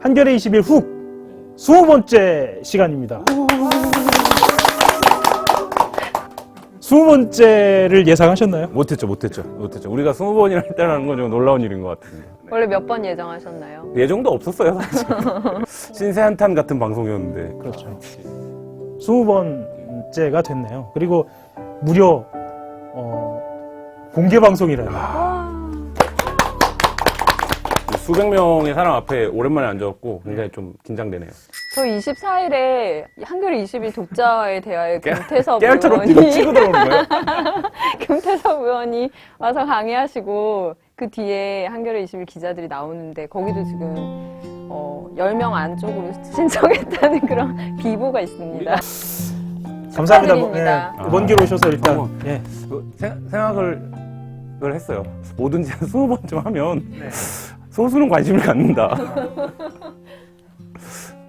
한겨레 21 훅 20번째 시간입니다. 20번째를 예상하셨나요? 못했죠. 우리가 20번이나 했다는 건 좀 놀라운 일인 것 같은데. 원래 몇 번 예정하셨나요? 예정도 없었어요, 사실. 신세 한탄 같은 방송이었는데. 그렇죠. 20번째가 됐네요. 그리고 무려 공개 방송이라니. 수백 명의 사람 앞에 오랜만에 앉아갖고 굉장히 좀 긴장되네요. 저 24일에 한겨레 21 독자와의 대화에 금태섭 깨알처럼 뒤로 치고 들어오는 거예요? 금태섭 의원이 와서 강의하시고 그 뒤에 한겨레 21 기자들이 나오는데 거기도 지금 10명 안쪽으로 신청했다는 그런 비보가 있습니다. 감사합니다. 축하드립니다. 먼 길 오셔서 일단 예. 생각을 했어요. 뭐든지 한 20번쯤 하면 소수는 관심을 갖는다.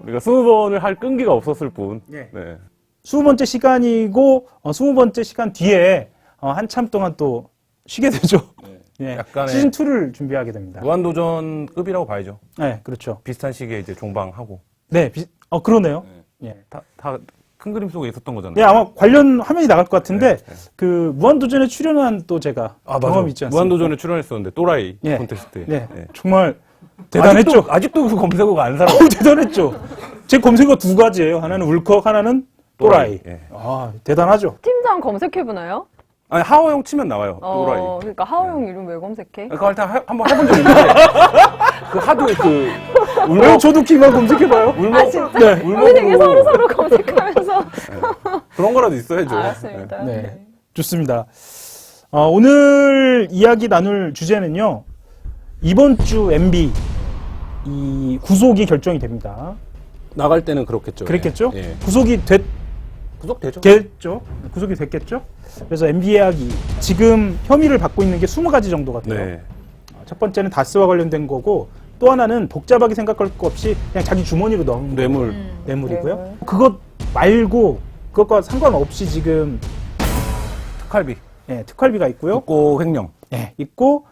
우리가 20번을 할 끈기가 없었을 뿐. 예. 네. 20번째 시간이고 20번째 시간 뒤에 한참 동안 또 쉬게 되죠. 예. 약간의 시즌 2를 준비하게 됩니다. 무한도전급이라고 봐야죠. 네, 그렇죠. 비슷한 시기에 이제 종방하고. 네, 그러네요. 예. 다 큰 그림 속에 있었던 거잖아요. 네, 아마 관련 화면이 나갈 것 같은데 네. 그 무한도전에 출연한 또 제가 경험이 있지 않습니까? 무한도전에 출연했었는데 또라이 예. 콘테스트에. 네, 네. 정말 대단했죠. 아직도 그 검색어가 안 살아. 대단했죠. 제 검색어 두 가지예요. 하나는 울컥, 하나는 또라이. 예. 아, 대단하죠. 팀장 검색해보나요? 아니 하호영 치면 나와요. 또라이. 그러니까 하호영 이름 왜 검색해? 그거 일단 한번 해본 적 있는데 그 하도 그 왜 저도 기만 검색해봐요? 아 진짜? 네. 우리 되게 서로 검색하면서 그런 거라도 있어야죠. 알았습니다. 네, 좋습니다. 오늘 이야기 나눌 주제는요. 이번 주 MB 이 구속이 결정이 됩니다. 나갈 때는 그렇겠죠. 그랬겠죠? 예. 구속이 구속되죠. 됐죠. 구속이 됐겠죠. 그래서 MB 예약이 지금 혐의를 받고 있는 게 20가지 정도 같아요. 네. 첫 번째는 다스와 관련된 거고 또 하나는 복잡하게 생각할 거 없이 그냥 자기 주머니로 넣은 뇌물. 뇌물이고요. 뇌물. 그것 말고 그것과 상관없이 지금 특활비. 특활비가 있고요. 고 횡령. 있고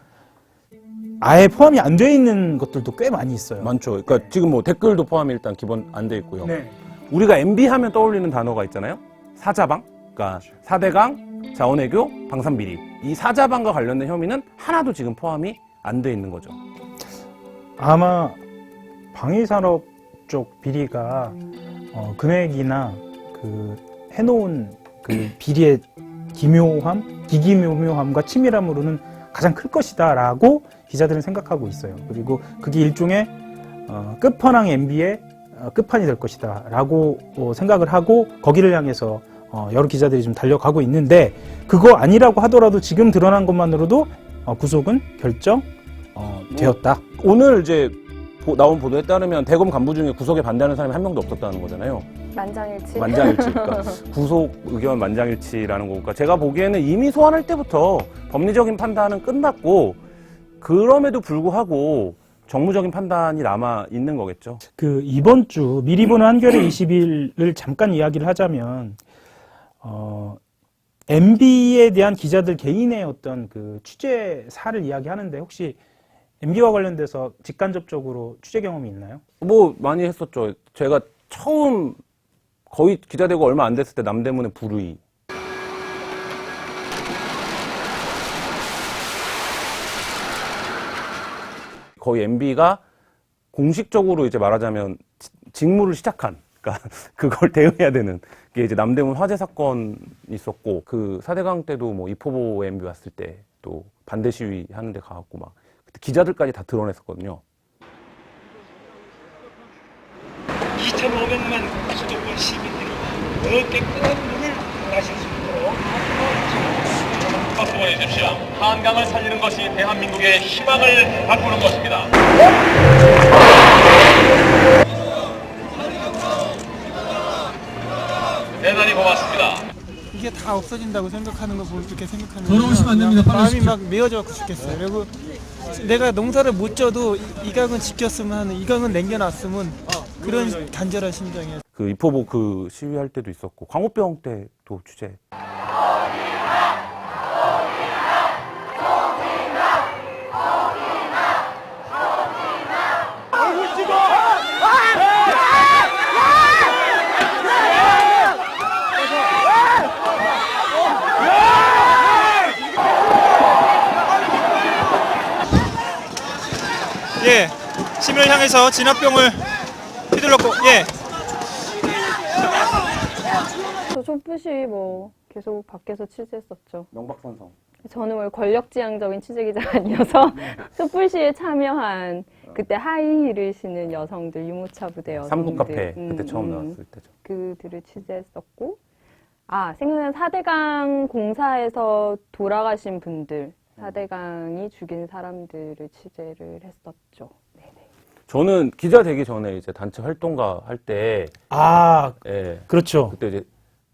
아예 포함이 안 돼 있는 것들도 꽤 많이 있어요. 많죠. 그러니까 지금 뭐 댓글도 포함이 일단 기본 안 돼 있고요. 네. 우리가 MB 하면 떠올리는 단어가 있잖아요. 사자방. 그러니까 사대강, 자원외교, 방산비리. 이 사자방과 관련된 혐의는 하나도 지금 포함이 안 돼 있는 거죠. 아마 방위산업 쪽 비리가 금액이나 그 해놓은 그 비리의 기기묘함과 치밀함으로는 가장 클 것이다라고 기자들은 생각하고 있어요. 그리고 그게 일종의 끝판왕 MB의 끝판이 될 것이다라고 생각을 하고 거기를 향해서 여러 기자들이 좀 달려가고 있는데 그거 아니라고 하더라도 지금 드러난 것만으로도 구속은 결정되었다. 오늘 이제 나온 보도에 따르면 대검 간부 중에 구속에 반대하는 사람이 한 명도 없었다는 거잖아요. 만장일치. 만장일치. 그러니까 구속 의견 만장일치라는 거니까 제가 보기에는 이미 소환할 때부터 법리적인 판단은 끝났고 그럼에도 불구하고 정무적인 판단이 남아 있는 거겠죠. 그 이번 주 미리 보는 한겨레 20일을 잠깐 이야기를 하자면 MB에 대한 기자들 개인의 어떤 그 취재사를 이야기하는데 혹시 MB와 관련돼서 직간접적으로 취재 경험이 있나요? 뭐 많이 했었죠. 제가 처음 거의 기자 되고 얼마 안 됐을 때 남대문의 불의. 거의 MB가 공식적으로 이제 말하자면 직무를 시작한, 그러니까 그걸 대응해야 되는 게 이제 남대문 화재 사건이 있었고 그 사대강 때도 뭐 이포보 MB 왔을 때 또 반대 시위 하는데 가갖고 막 그때 기자들까지 다 드러냈었거든요. 2,500만 수도권 시민들이 더 깨끗한 물을 마실 수 있도록 박수해 주십시오. 한강을 살리는 것이 대한민국의 희망을 바꾸는 것입니다. 대단히 고맙습니다. 이게 다 없어진다고 생각하는 거 보면 그렇게 생각하면 돌아오시면 안 됩니다. 빨리 마음이 오십시오. 막 메어져 갖고 죽겠어요. 그리고 내가 농사를 못 져도 이강은 지켰으면 하는 이강은 남겨놨으면 그런 간절한 심정이에요. 그 이포보 그 시위할 때도 있었고 광우병 때도 취재. 얼굴 찍어! 팀을 향해서 진압병을 휘둘렀고, 예. 저 촛불시 뭐 계속 밖에서 취재했었죠. 명박선성. 저는 원래 권력지향적인 취재기자가 아니어서 촛불시에 참여한 그때 하이힐을 신은 여성들, 유모차 부대 여성들. 삼국카페 그때 처음 나왔을 때죠. 그들을 취재했었고, 생각나는 4대강 공사에서 돌아가신 분들, 4대강이 죽인 사람들을 취재를 했었죠. 네네. 저는 기자 되기 전에 이제 단체 활동가 할 때, 예, 그렇죠.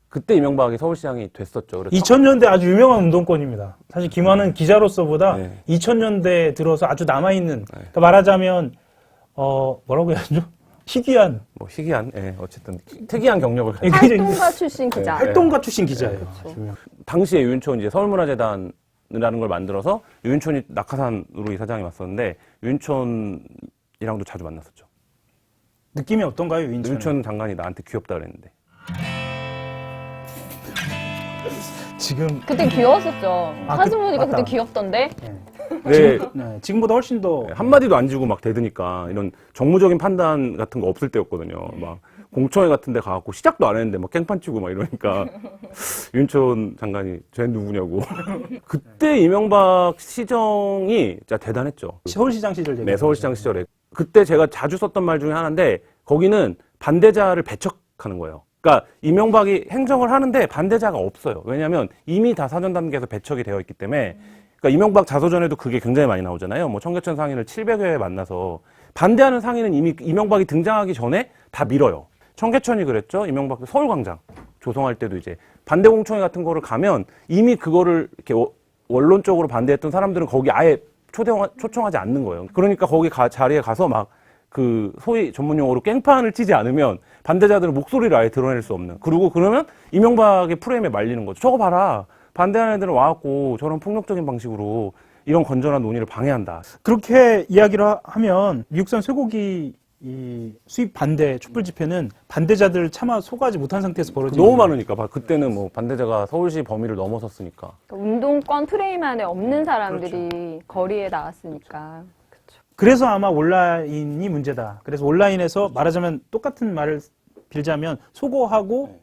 그때 이명박이 서울시장이 됐었죠. 그래서 2000년대 아주 유명한 운동권입니다. 사실 김환은 기자로서보다 네. 2000년대에 들어서 아주 남아있는, 그러니까 말하자면, 뭐라고 해야죠? 희귀한, 뭐 희귀한, 예, 어쨌든 특이한 경력을 가진 활동가 출신 기자. 활동가 출신 기자예요. 그렇죠. 당시에 유인촌 이제 서울문화재단이라는 걸 만들어서 유인촌이 낙하산으로 이사장이 왔었는데 유인촌이랑도 자주 만났었죠. 느낌이 어떤가요, 윤천? 유인촌 장관이 나한테 귀엽다 그랬는데. 지금, 그때 귀여웠었죠. 사진 보니까 맞다. 그때 귀엽던데. 네, 지금보다 훨씬 더. 한마디도 안 지고 막 대드니까 이런 정무적인 판단 같은 거 없을 때였거든요. 막 공청회 같은 데 가갖고 시작도 안 했는데 막 깽판 치고 막 이러니까 윤천 장관이 쟤 누구냐고. 그때 이명박 시정이 진짜 대단했죠. 서울시장 시절 얘기. 네, 서울시장 시절에. 그때 제가 자주 썼던 말 중에 하나인데 거기는 반대자를 배척하는 거예요. 그러니까 이명박이 행정을 하는데 반대자가 없어요. 왜냐하면 이미 다 사전 단계에서 배척이 되어 있기 때문에. 그러니까 이명박 자서전에도 그게 굉장히 많이 나오잖아요. 뭐 청계천 상인을 700여회 만나서 반대하는 상인은 이미 이명박이 등장하기 전에 다 밀어요. 청계천이 그랬죠. 이명박도 서울광장 조성할 때도 이제 반대 공청회 같은 거를 가면 이미 그거를 이렇게 원론적으로 반대했던 사람들은 거기 아예 초청하지 않는 거예요. 그러니까 거기 자리에 가서 막 그 소위 전문 용어로 깽판을 치지 않으면 반대자들은 목소리를 아예 드러낼 수 없는. 그리고 그러면 이명박의 프레임에 말리는 거죠. 저거 봐라. 반대하는 애들은 와갖고 저런 폭력적인 방식으로 이런 건전한 논의를 방해한다. 그렇게 이야기를 하면 미국산 쇠고기 이 수입 반대 촛불 집회는 반대자들 차마 소화하지 못한 상태에서 벌어지는 너무 많으니까. 그때는 뭐 반대자가 서울시 범위를 넘어섰으니까. 그러니까 운동권 프레임 안에 없는 사람들이 거리에 나왔으니까. 그렇죠. 그래서 아마 온라인이 문제다. 그래서 온라인에서 말하자면 똑같은 말을 빌자면 소거하고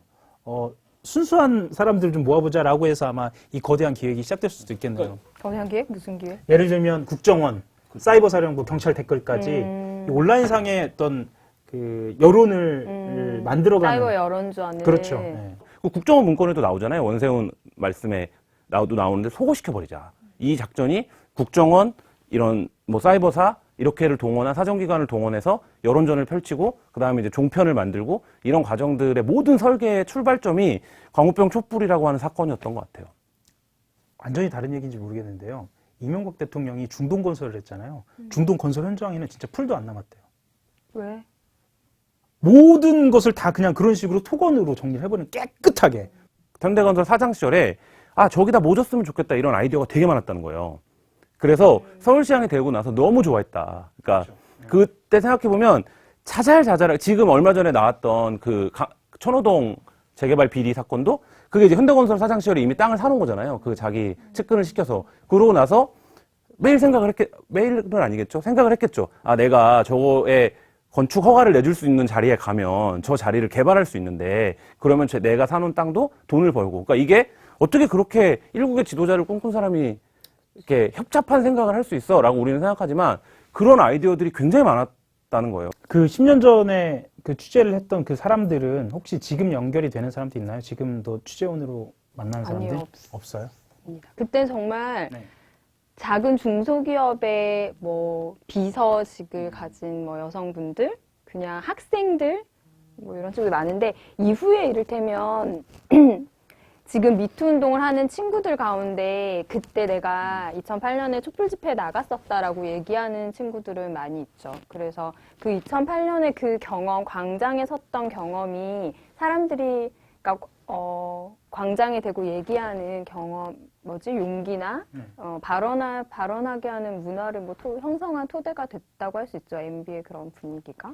순수한 사람들 좀 모아보자라고 해서 아마 이 거대한 기획이 시작됐을 수도 있겠네요. 거대한 기획? 무슨 기획? 예를 들면 국정원, 사이버사령부, 경찰 댓글까지 이 온라인상의 어떤 그 여론을 만들어가는. 사이버 여론조안을. 그렇죠. 네. 국정원 문건에도 나오잖아요. 원세훈 말씀에 나오는데 소거시켜버리자. 이 작전이 국정원, 이런 뭐 사이버사, 이렇게를 동원한 사정기관을 동원해서 여론전을 펼치고 그 다음에 이제 종편을 만들고 이런 과정들의 모든 설계의 출발점이 광우병 촛불이라고 하는 사건이었던 것 같아요. 완전히 다른 얘기인지 모르겠는데요. 이명박 대통령이 중동 건설을 했잖아요. 중동 건설 현장에는 진짜 풀도 안 남았대요. 왜? 모든 것을 다 그냥 그런 식으로 토건으로 정리를 해버리는 깨끗하게. 현대건설 사장 시절에 저기다 뭐 줬으면 좋겠다 이런 아이디어가 되게 많았다는 거예요. 그래서 서울시장이 되고 나서 너무 좋아했다. 그러니까 그때 생각해보면 자잘자잘하게 지금 얼마 전에 나왔던 그 천호동 재개발 비리 사건도 그게 이제 현대건설 사장 시절에 이미 땅을 사놓은 거잖아요. 그 자기 측근을 시켜서. 그러고 나서 매일은 아니겠죠. 생각을 했겠죠. 내가 저거에 건축 허가를 내줄 수 있는 자리에 가면 저 자리를 개발할 수 있는데 그러면 내가 사놓은 땅도 돈을 벌고. 그러니까 이게 어떻게 그렇게 일국의 지도자를 꿈꾼 사람이 이렇게 협잡한 생각을 할 수 있어 라고 우리는 생각하지만 그런 아이디어들이 굉장히 많았다는 거예요. 그 10년 전에 그 취재를 했던 그 사람들은 혹시 지금 연결이 되는 사람도 있나요? 지금도 취재원으로 만나는 사람들? 아니요, 없어요? 그때 정말 네. 작은 중소기업의 뭐 비서직을 가진 뭐 여성분들, 그냥 학생들 뭐 이런 친구들 많은데 이후에 이를테면 지금 미투 운동을 하는 친구들 가운데 그때 내가 2008년에 촛불 집회에 나갔었다라고 얘기하는 친구들은 많이 있죠. 그래서 그 2008년에 그 경험, 광장에 섰던 경험이 사람들이 그러니까 광장에 대고 얘기하는 경험, 용기나 발언하게 하는 문화를 뭐 형성한 토대가 됐다고 할 수 있죠. MB의 그런 분위기가.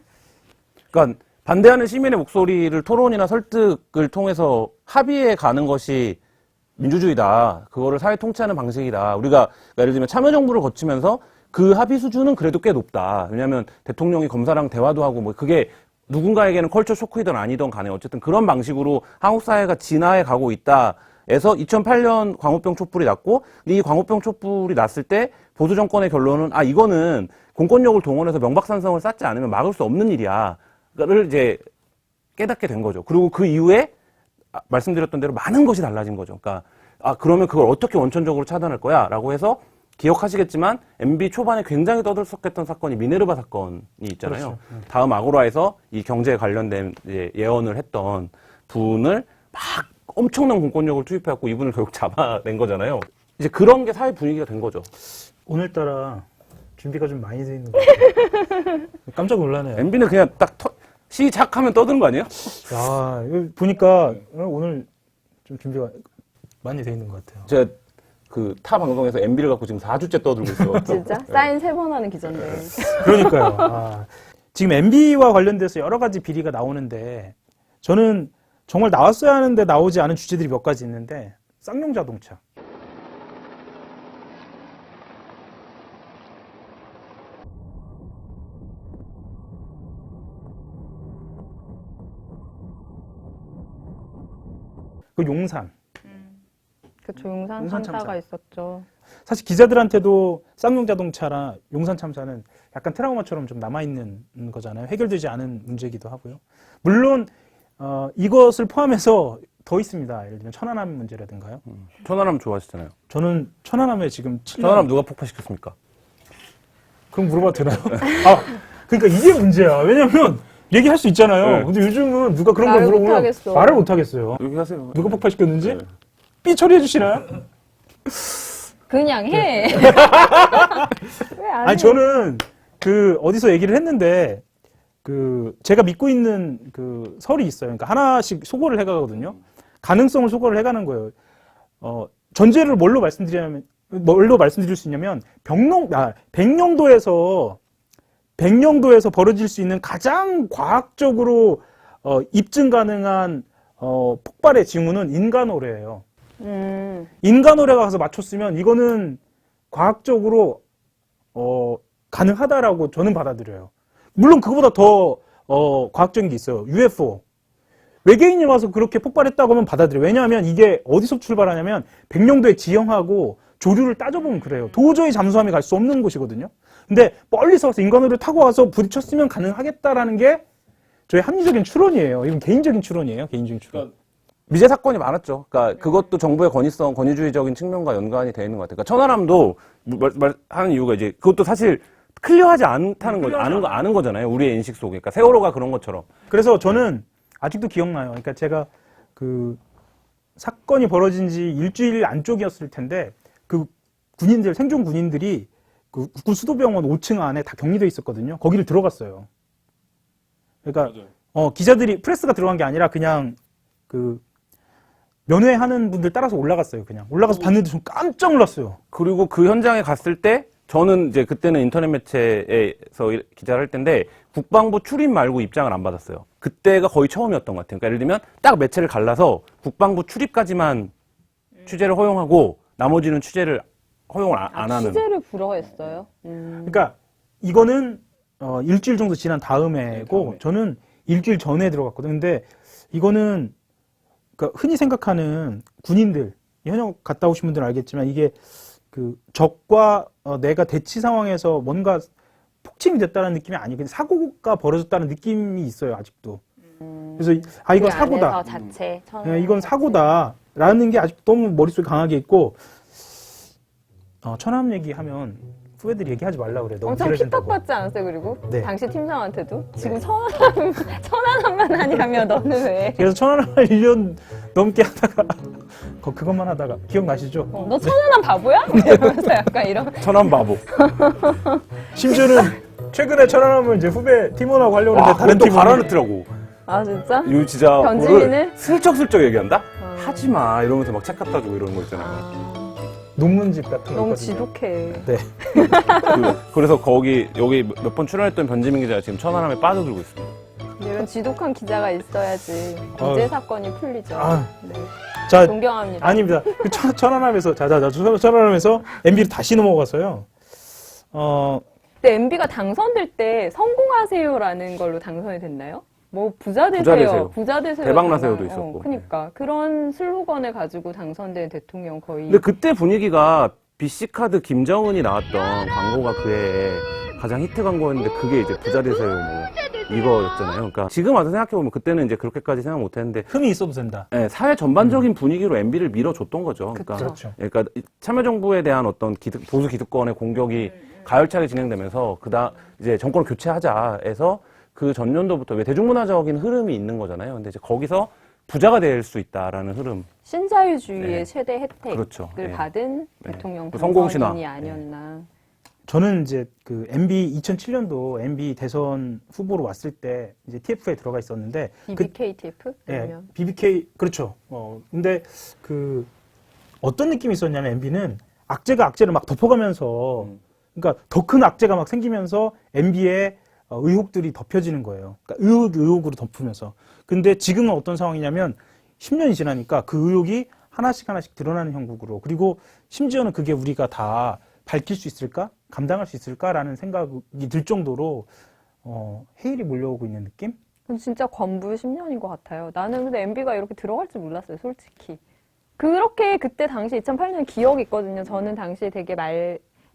그러니까 반대하는 시민의 목소리를 토론이나 설득을 통해서 합의에 가는 것이 민주주의다. 그거를 사회 통치하는 방식이다. 우리가 예를 들면 참여정부를 거치면서 그 합의 수준은 그래도 꽤 높다. 왜냐하면 대통령이 검사랑 대화도 하고 뭐 그게 누군가에게는 컬처 쇼크이든 아니든 간에 어쨌든 그런 방식으로 한국 사회가 진화해 가고 있다. 에서 2008년 광우병 촛불이 났고 이 광우병 촛불이 났을 때 보수 정권의 결론은 이거는 공권력을 동원해서 명박산성을 쌓지 않으면 막을 수 없는 일이야를 이제 깨닫게 된 거죠. 그리고 그 이후에 말씀드렸던 대로 많은 것이 달라진 거죠. 그러니까 그러면 그걸 어떻게 원천적으로 차단할 거야라고 해서 기억하시겠지만 MB 초반에 굉장히 떠들썩했던 사건이 미네르바 사건이 있잖아요. 그렇죠. 다음 아고라에서 이 경제에 관련된 이제 예언을 했던 분을 막 엄청난 공권력을 투입해갖고 이분을 결국 잡아낸 거잖아요. 이제 그런 게 사회 분위기가 된 거죠. 오늘따라 준비가 좀 많이 돼 있는 것 같아요. 깜짝 놀라네요. MB는 그냥 딱 시작하면 떠드는 거 아니에요? 야, 이거 보니까 오늘 좀 준비가 많이 돼 있는 것 같아요. 제가 그 타 방송에서 MB를 갖고 지금 4주째 떠들고 있어요. 진짜? 사인 3번 하는 기자인데. 그러니까요. 지금 MB와 관련돼서 여러 가지 비리가 나오는데 저는 정말 나왔어야 하는데 나오지 않은 주제들이 몇 가지 있는데 쌍용 자동차. 그 용산. 그쵸, 용산 용산 참사가 참사. 있었죠. 사실 기자들한테도 쌍용 자동차랑 용산 참사는 약간 트라우마처럼 좀 남아있는 거잖아요. 해결되지 않은 문제이기도 하고요. 물론 이것을 포함해서 더 있습니다. 예를 들면 천안함 문제라든가요. 천안함 좋아하시잖아요. 저는 천안함에 지금 7년... 천안함 누가 폭파시켰습니까? 그럼 물어봐도 되나요? 그러니까 이게 문제야. 왜냐면 얘기할 수 있잖아요. 네. 근데 요즘은 누가 그런 걸 말을 물어보면 못하겠어. 말을 못하겠어요. 여기 하세요. 누가 폭파시켰는지 네. 삐 처리해 주시나요? 그냥 해. 왜 안 해? 아니 저는 그 어디서 얘기를 했는데 그 제가 믿고 있는 그 설이 있어요. 그러니까 하나씩 소거를 해가거든요. 가능성을 소거를 해가는 거예요. 전제를 뭘로 말씀드릴 수 있냐면 백령도에서 벌어질 수 있는 가장 과학적으로 입증 가능한 폭발의 징후는 인간오래예요. 인간오래가 가서 맞췄으면 이거는 과학적으로 가능하다라고 저는 받아들여요. 물론 그거보다 더 과학적인 게 있어요. UFO. 외계인이 와서 그렇게 폭발했다고 하면 받아들여요. 왜냐하면 이게 어디서 출발하냐면 백령도의 지형하고 조류를 따져보면 그래요. 도저히 잠수함이 갈 수 없는 곳이거든요. 근데 멀리서 와서 인간으로 타고 와서 부딪혔으면 가능하겠다라는 게 저의 합리적인 추론이에요. 이건 개인적인 추론이에요. 개인적인 추론. 미제 사건이 많았죠. 그러니까 그것도 정부의 권위성, 권위주의적인 측면과 연관이 되어 있는 것 같아요. 그러니까 천안함도 하는 이유가 이제 그것도 사실 클리어하지 않다는 거 아는 거잖아요. 우리의 인식 속에. 그러니까 세월호가 그런 것처럼. 그래서 저는 아직도 기억나요. 그러니까 제가 그 사건이 벌어진 지 일주일 안쪽이었을 텐데 그 군인들, 생존 군인들이 그 국군 수도병원 5층 안에 다 격리돼 있었거든요. 거기를 들어갔어요. 그러니까 기자들이 프레스가 들어간 게 아니라 그냥 그 면회하는 분들 따라서 올라갔어요. 그냥 올라가서 봤는데 좀 깜짝 놀랐어요. 그리고 그 현장에 갔을 때 저는 이제 그때는 인터넷 매체에서 기자를 할 때인데 국방부 출입 말고 입장을 안 받았어요. 그때가 거의 처음이었던 것 같아요. 그러니까 예를 들면 딱 매체를 갈라서 국방부 출입까지만 취재를 허용하고 나머지는 취재를 허용을 안 하는. 취재를 불허했어요. 그러니까 이거는 일주일 정도 지난 다음에고 저는 일주일 전에 들어갔거든요. 근데 이거는 그러니까 흔히 생각하는 군인들, 현역 갔다 오신 분들은 알겠지만 이게 그 적과 내가 대치 상황에서 뭔가 폭침이 됐다는 느낌이 아니고 그냥 사고가 벌어졌다는 느낌이 있어요. 아직도. 그래서 이건 그 사고다. 안에서 자체, 이건 사고다라는 게 아직도 너무 머릿속에 강하게 있고 천안함 얘기하면 후배들이 얘기하지 말라 그래. 너무 엄청 길어진다고. 핍박받지 않았어요, 그리고? 네. 당시 팀장한테도? 지금 천안함만 하냐며, 너는 왜? 그래서 천안함을 1년 넘게 하다가 그것만 하다가 기억나시죠? 너 천안함 바보야? 이러면서 약간 이런. 천안 바보. 심지어는 최근에 천안함을 이제 후배 팀원하고 하려고 했는데 다른 또 팀원이 갈아넣더라고. 아, 진짜? 이거 진짜 변진이는? 그거를 슬쩍슬쩍 얘기한다? 하지 마 이러면서 막 책 갖다 주고 이러는 거 있잖아요. 논문집 같은 거 너무 있거든요. 지독해. 네. 그래서 여기 몇 번 출연했던 변지민 기자가 지금 천안함에 빠져들고 있습니다. 이런 지독한 기자가 있어야지 무죄 사건이 풀리죠. 네. 자, 존경합니다. 아닙니다. 그 천안함에서 천안함에서 MB로 다시 넘어가서요. 근데 MB가 당선될 때 성공하세요라는 걸로 당선이 됐나요? 뭐 부자 부자 되세요, 되세요. 부자 되세요. 대박 나세요도 있었고. 그러니까 그런 슬로건을 가지고 당선된 대통령 거의. 근데 그때 분위기가 BC카드 김정은이 나왔던 광고가 그해 가장 히트 광고였는데 그게 이제 부자 되세요 뭐 이거였잖아요. 그러니까 지금 와서 생각해보면 그때는 이제 그렇게까지 생각 못 했는데 흠이 있어도 된다. 네, 사회 전반적인 분위기로 MB를 밀어줬던 거죠. 그러니까, 그렇죠. 그러니까 참여정부에 대한 어떤 보수 기득권의 공격이 가열차게 진행되면서 이제 정권을 교체하자 해서 그 전년도부터 왜 대중문화적인 흐름이 있는 거잖아요. 근데 이제 거기서 부자가 될 수 있다라는 흐름. 신자유주의의 네. 최대 혜택을 그렇죠. 네. 받은 네. 대통령 그 성공신화. 당선인이 아니었나. 저는 이제 그 MB 2007년도 MB 대선 후보로 왔을 때 이제 TF에 들어가 있었는데 BBKTF? 예, BBK 그렇죠. 근데 그 어떤 느낌이 있었냐면 MB는 악재가 악재를 막 덮어가면서 그러니까 더 큰 악재가 막 생기면서 MB의 의혹들이 덮여지는 거예요. 그러니까 의혹으로 덮으면서. 근데 지금은 어떤 상황이냐면 10년이 지나니까 그 의혹이 하나씩 드러나는 형국으로 그리고 심지어는 그게 우리가 다 밝힐 수 있을까? 감당할 수 있을까라는 생각이 들 정도로 해일이 몰려오고 있는 느낌? 그건 진짜 건불 10년인 것 같아요. 나는 근데 MB가 이렇게 들어갈 줄 몰랐어요, 솔직히. 그렇게 그때 당시 2008년 기억이 있거든요. 저는 당시에 되게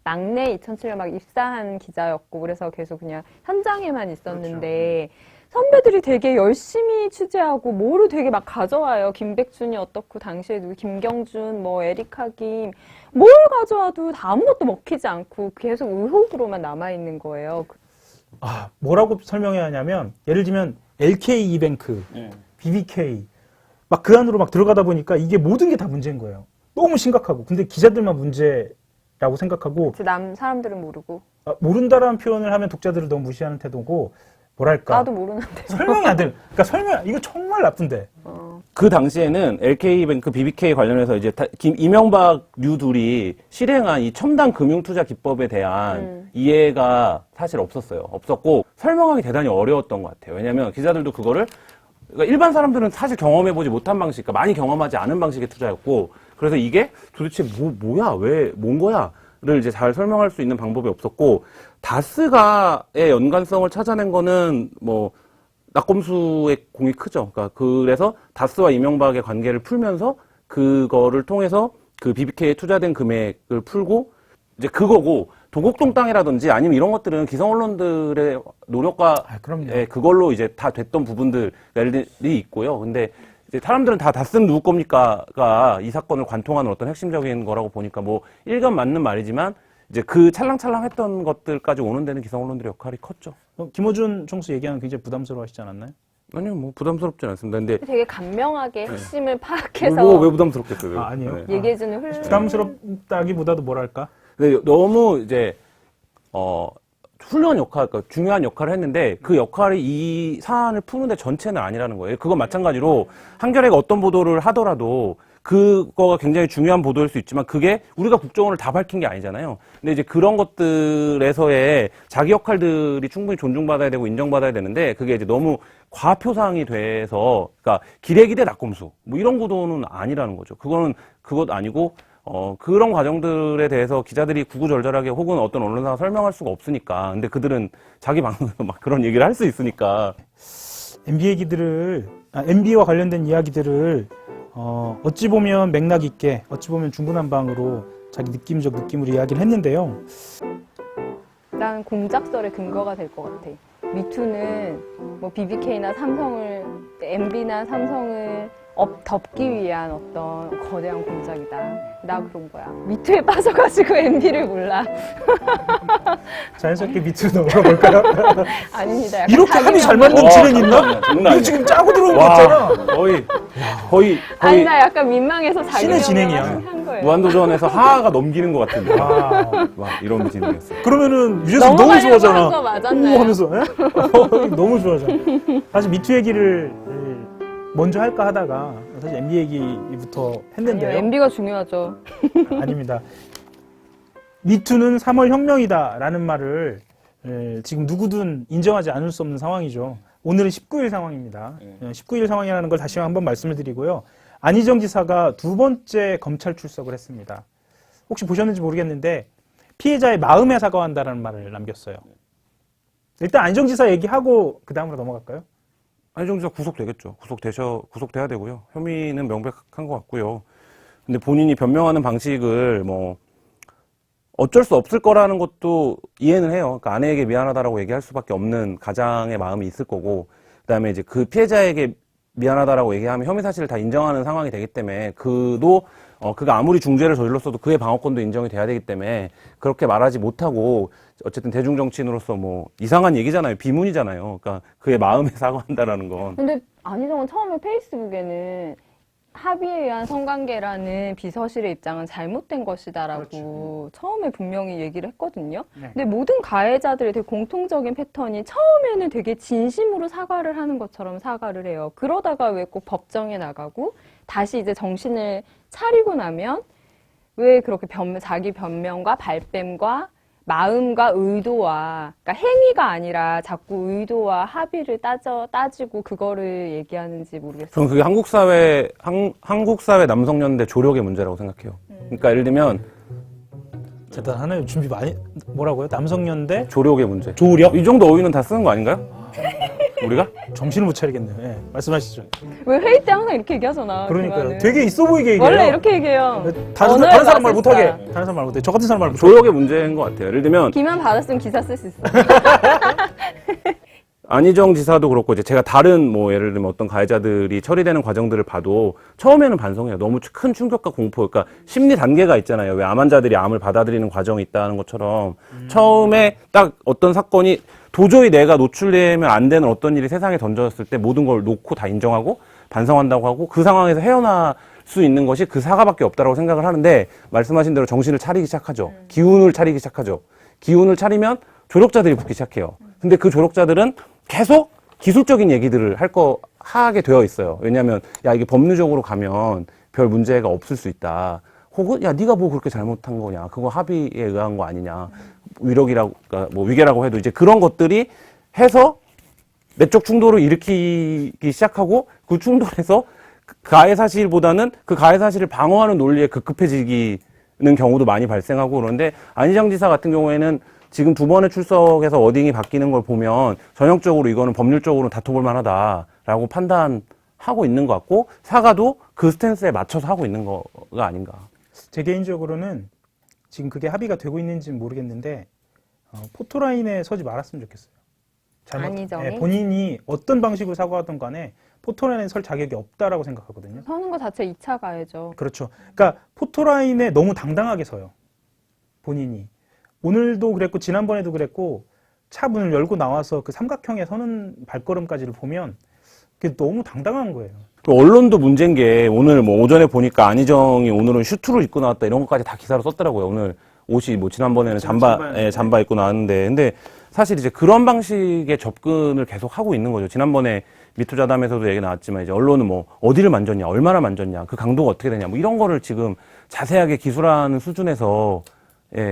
막내 2007년 막 입사한 기자였고 그래서 계속 그냥 현장에만 있었는데 선배들이 되게 열심히 취재하고 뭐를 되게 막 가져와요. 김백준이 어떻고 당시에 누구 김경준 뭐 에리카 김 뭘 가져와도 다 아무것도 먹히지 않고 계속 의혹으로만 남아있는 거예요. 뭐라고 설명해야 하냐면 예를 들면 LK 이뱅크, BBK 막 그 안으로 막 들어가다 보니까 이게 모든 게 다 문제인 거예요. 너무 심각하고 근데 기자들만 문제라고 생각하고 사람들은 모르고 모른다라는 표현을 하면 독자들을 너무 무시하는 태도고 뭐랄까 나도 모르는데 설명이 안 되는 그러니까 이거 정말 나쁜데 그 당시에는 LK뱅크, BBK 관련해서 이제 이명박 류둘이 실행한 이 첨단 금융투자 기법에 대한 이해가 사실 없었고 설명하기 대단히 어려웠던 것 같아요. 왜냐하면 기자들도 그거를 그러니까 일반 사람들은 사실 경험해보지 못한 방식, 그러니까 많이 경험하지 않은 방식의 투자였고 그래서 이게 도대체 뭐야, 왜, 뭔 거야? 를 이제 잘 설명할 수 있는 방법이 없었고 다스가의 연관성을 찾아낸 거는 뭐 낙검수의 공이 크죠. 그러니까 그래서 다스와 이명박의 관계를 풀면서 그거를 통해서 그 BBK에 투자된 금액을 풀고 이제 그거고 도곡동 땅이라든지 아니면 이런 것들은 기성 언론들의 노력과 그럼요. 그걸로 이제 다 됐던 부분들이 있고요. 근데 이제 사람들은 다 다스는 누구 겁니까가 이 사건을 관통하는 어떤 핵심적인 거라고 보니까 뭐 일견 맞는 말이지만 이제 그 찰랑찰랑했던 것들까지 오는 데는 기성 언론들의 역할이 컸죠. 김어준 총수 얘기하는 굉장히 부담스러워 하시지 않았나요? 아니요, 뭐 부담스럽진 않습니다. 근데 되게 간명하게 핵심을 파악해서 뭐 왜 부담스럽겠어요? 아니요. 네. 얘기해주는 훌륭한 부담스럽다기보다도 뭐랄까 근데 너무 이제 훌륭한 역할, 그러니까 중요한 역할을 했는데 그 역할이 이 사안을 푸는데 전체는 아니라는 거예요. 그건 마찬가지로 한겨레가 어떤 보도를 하더라도 그거가 굉장히 중요한 보도일 수 있지만 그게 우리가 국정원을 다 밝힌 게 아니잖아요. 근데 이제 그런 것들에서의 자기 역할들이 충분히 존중받아야 되고 인정받아야 되는데 그게 이제 너무 과표상이 돼서 그러니까 기레기대 낙검수 뭐 이런 구도는 아니라는 거죠. 그것 아니고 그런 과정들에 대해서 기자들이 구구절절하게 혹은 어떤 언론사가 설명할 수가 없으니까. 근데 그들은 자기 방송에서 막 그런 얘기를 할 수 있으니까. MB와 관련된 이야기들을 어찌 보면 맥락 있게, 어찌 보면 중구난방으로 자기 느낌으로 이야기를 했는데요. 난 공작설의 근거가 될 것 같아. 미투는 뭐 BBK나 삼성을, MB나 삼성을 덮기 위한 어떤 거대한 공작이다. 나 그런 거야. 미투에 빠져가지고 MB를 몰라. 자연스럽게 밑으로 넘어볼까요? 아닙니다. 약간 이렇게 합이 잘 맞는 와, 진행 있나? 장난 이거 아니야. 지금 짜고 들어온 거 와, 같잖아. 거의 아니, 나 약간 민망해서 자기 신의 진행이야. 한 거예요. 무한도전에서 하하가 넘기는 것 같은데. 아, 와, 이런 진행이었어요. 그러면은 유재석 너무 넘어가려고 좋아하잖아. 한거 맞았나요? 오 하면서 너무 좋아하잖아. 사실 미투 얘기를 먼저 할까 하다가 사실 MB 얘기부터 했는데요. MB가 중요하죠. 아닙니다. 미투는 3월 혁명이다라는 말을 지금 누구든 인정하지 않을 수 없는 상황이죠. 오늘은 19일 상황입니다. 19일 상황이라는 걸 다시 한번 말씀을 드리고요. 안희정 지사가 두 번째 검찰 출석을 했습니다. 혹시 보셨는지 모르겠는데 피해자의 마음에 사과한다라는 말을 남겼어요. 일단 안희정 지사 얘기하고 그 다음으로 넘어갈까요? 안희정 지사 구속되겠죠. 구속돼야 되고요. 혐의는 명백한 것 같고요. 근데 본인이 변명하는 방식을 뭐 어쩔 수 없을 거라는 것도 이해는 해요. 그러니까 아내에게 미안하다라고 얘기할 수밖에 없는 가장의 마음이 있을 거고, 그다음에 이제 그 피해자에게 미안하다라고 얘기하면 혐의 사실을 다 인정하는 상황이 되기 때문에 그가 아무리 중죄를 저질렀어도 그의 방어권도 인정이 돼야 되기 때문에 그렇게 말하지 못하고 어쨌든 대중 정치인으로서 뭐 이상한 얘기잖아요. 비문이잖아요. 그러니까 그의 마음에 사과한다라는 건. 근데 안희정은 처음에 페이스북에는 합의에 의한 성관계라는 비서실의 입장은 잘못된 것이다라고 처음에 분명히 얘기를 했거든요. 네. 근데 모든 가해자들의 되게 공통적인 패턴이 처음에는 되게 진심으로 사과를 하는 것처럼 사과를 해요. 그러다가 왜 꼭 법정에 나가고 다시 이제 정신을 차리고 나면 왜 그렇게 자기 변명과 발뺌과 마음과 의도와, 그러니까 행위가 아니라 자꾸 의도와 합의를 따지고 그거를 얘기하는지 모르겠어요. 저는 그게 한국 사회 남성연대 조력의 문제라고 생각해요. 그러니까 예를 들면 대단하네요. 준비 많이 뭐라고요? 남성연대 조력의 문제. 조력? 이 정도 어휘는 다 쓰는 거 아닌가요? 우리가? 정신을 못 차리겠네요. 예, 말씀하시죠. 왜 회의 때 항상 이렇게 얘기하잖아. 그러니까요. 기만은. 되게 있어 보이게 얘기해요. 원래 이렇게 얘기해요. 다른 언어의 사람 말 맛을 못하게. 써. 다른 사람 말 못해. 저 같은 사람 말 못하게. 조력의 문제인 것 같아요. 예를 들면 기만 받았으면 기사 쓸 수 있어. 안희정 지사도 그렇고 이제 제가 다른 뭐 예를 들면 어떤 가해자들이 처리되는 과정들을 봐도 처음에는 반성해요. 너무 큰 충격과 공포, 그러니까 심리 단계가 있잖아요. 왜 암 환자들이 암을 받아들이는 과정이 있다는 것처럼 처음에 딱 어떤 사건이 도저히 내가 노출되면 안 되는 어떤 일이 세상에 던져졌을 때 모든 걸 놓고 다 인정하고 반성한다고 하고 그 상황에서 헤어날 수 있는 것이 그 사과밖에 없다라고 생각을 하는데 말씀하신 대로 정신을 차리기 시작하죠. 기운을 차리기 시작하죠. 기운을 차리면 조력자들이 붙기 시작해요. 근데 그 조력자들은 계속 기술적인 얘기들을 하게 되어 있어요. 왜냐하면 야 이게 법률적으로 가면 별 문제가 없을 수 있다. 혹은 야 네가 뭐 그렇게 잘못한 거냐. 그거 합의에 의한 거 아니냐. 위력이라고 그러니까 뭐 위계라고 해도 이제 그런 것들이 해서 내적 충돌을 일으키기 시작하고 그 충돌에서 가해 사실보다는 그 가해 사실을 방어하는 논리에 급급해지는 경우도 많이 발생하고 그런데 안희정 지사 같은 경우에는 지금 2번의 출석에서 워딩이 바뀌는 걸 보면 전형적으로 이거는 법률적으로 다퉈볼 만하다라고 판단하고 있는 것 같고 사과도 그 스탠스에 맞춰서 하고 있는 거가 아닌가. 제 개인적으로는 지금 그게 합의가 되고 있는지는 모르겠는데 포토라인에 서지 말았으면 좋겠어요. 안희정이? 본인이 어떤 방식으로 사과하던 간에 포토라인에 설 자격이 없다라고 생각하거든요. 서는 거 자체 2차 가해죠. 그렇죠. 그러니까 포토라인에 너무 당당하게 서요. 본인이. 오늘도 그랬고 지난번에도 그랬고 차 문을 열고 나와서 그 삼각형에 서는 발걸음까지를 보면 그게 너무 당당한 거예요. 그 언론도 문제인 게 오늘 뭐 오전에 보니까 안희정이 오늘은 슈트를 입고 나왔다 이런 것까지 다 기사로 썼더라고요. 오늘 옷이 뭐 지난번에는 잠바 입고 나왔는데 근데 사실 이제 그런 방식의 접근을 계속 하고 있는 거죠. 지난번에 미투자담에서도 얘기 나왔지만 이제 언론은 뭐 어디를 만졌냐, 얼마나 만졌냐, 그 강도가 어떻게 되냐, 뭐 이런 거를 지금 자세하게 기술하는 수준에서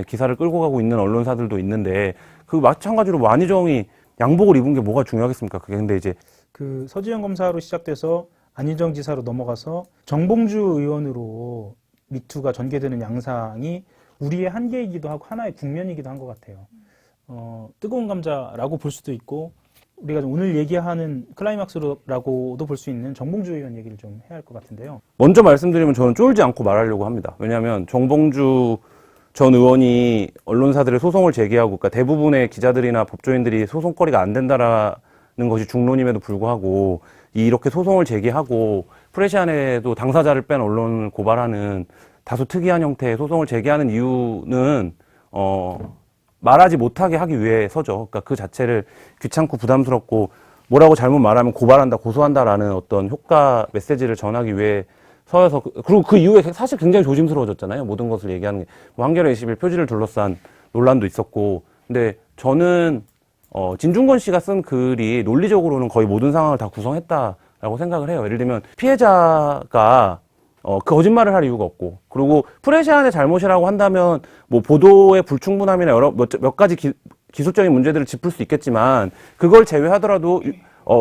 기사를 끌고 가고 있는 언론사들도 있는데 그 마찬가지로 뭐 안희정이 양복을 입은 게 뭐가 중요하겠습니까? 그게 근데 이제 그 서지현 검사로 시작돼서 안희정 지사로 넘어가서 정봉주 의원으로 미투가 전개되는 양상이 우리의 한계이기도 하고 하나의 국면이기도 한 것 같아요. 뜨거운 감자라고 볼 수도 있고 우리가 오늘 얘기하는 클라이막스라고도 볼 수 있는 정봉주 의원 얘기를 좀 해야 할 것 같은데요. 먼저 말씀드리면 저는 쫄지 않고 말하려고 합니다. 왜냐하면 정봉주 전 의원이 언론사들의 소송을 제기하고 그러니까 대부분의 기자들이나 법조인들이 소송거리가 안 된다라는 것이 중론임에도 불구하고 이렇게 소송을 제기하고 프레시안에도 당사자를 뺀 언론을 고발하는 다소 특이한 형태의 소송을 제기하는 이유는 말하지 못하게 하기 위해서죠. 그러니까 그 자체를 귀찮고 부담스럽고 뭐라고 잘못 말하면 고발한다, 고소한다라는 어떤 효과 메시지를 전하기 위해 서여서 그리고 그 이후에 사실 굉장히 조심스러워졌잖아요. 모든 것을 얘기하는 게 뭐 한겨레 21 표지를 둘러싼 논란도 있었고 근데 저는 진중권 씨가 쓴 글이 논리적으로는 거의 모든 상황을 다 구성했다라고 생각을 해요. 예를 들면 피해자가 그 거짓말을 할 이유가 없고 그리고 프레시안의 잘못이라고 한다면 뭐 보도의 불충분함이나 몇 가지 기술적인 문제들을 짚을 수 있겠지만 그걸 제외하더라도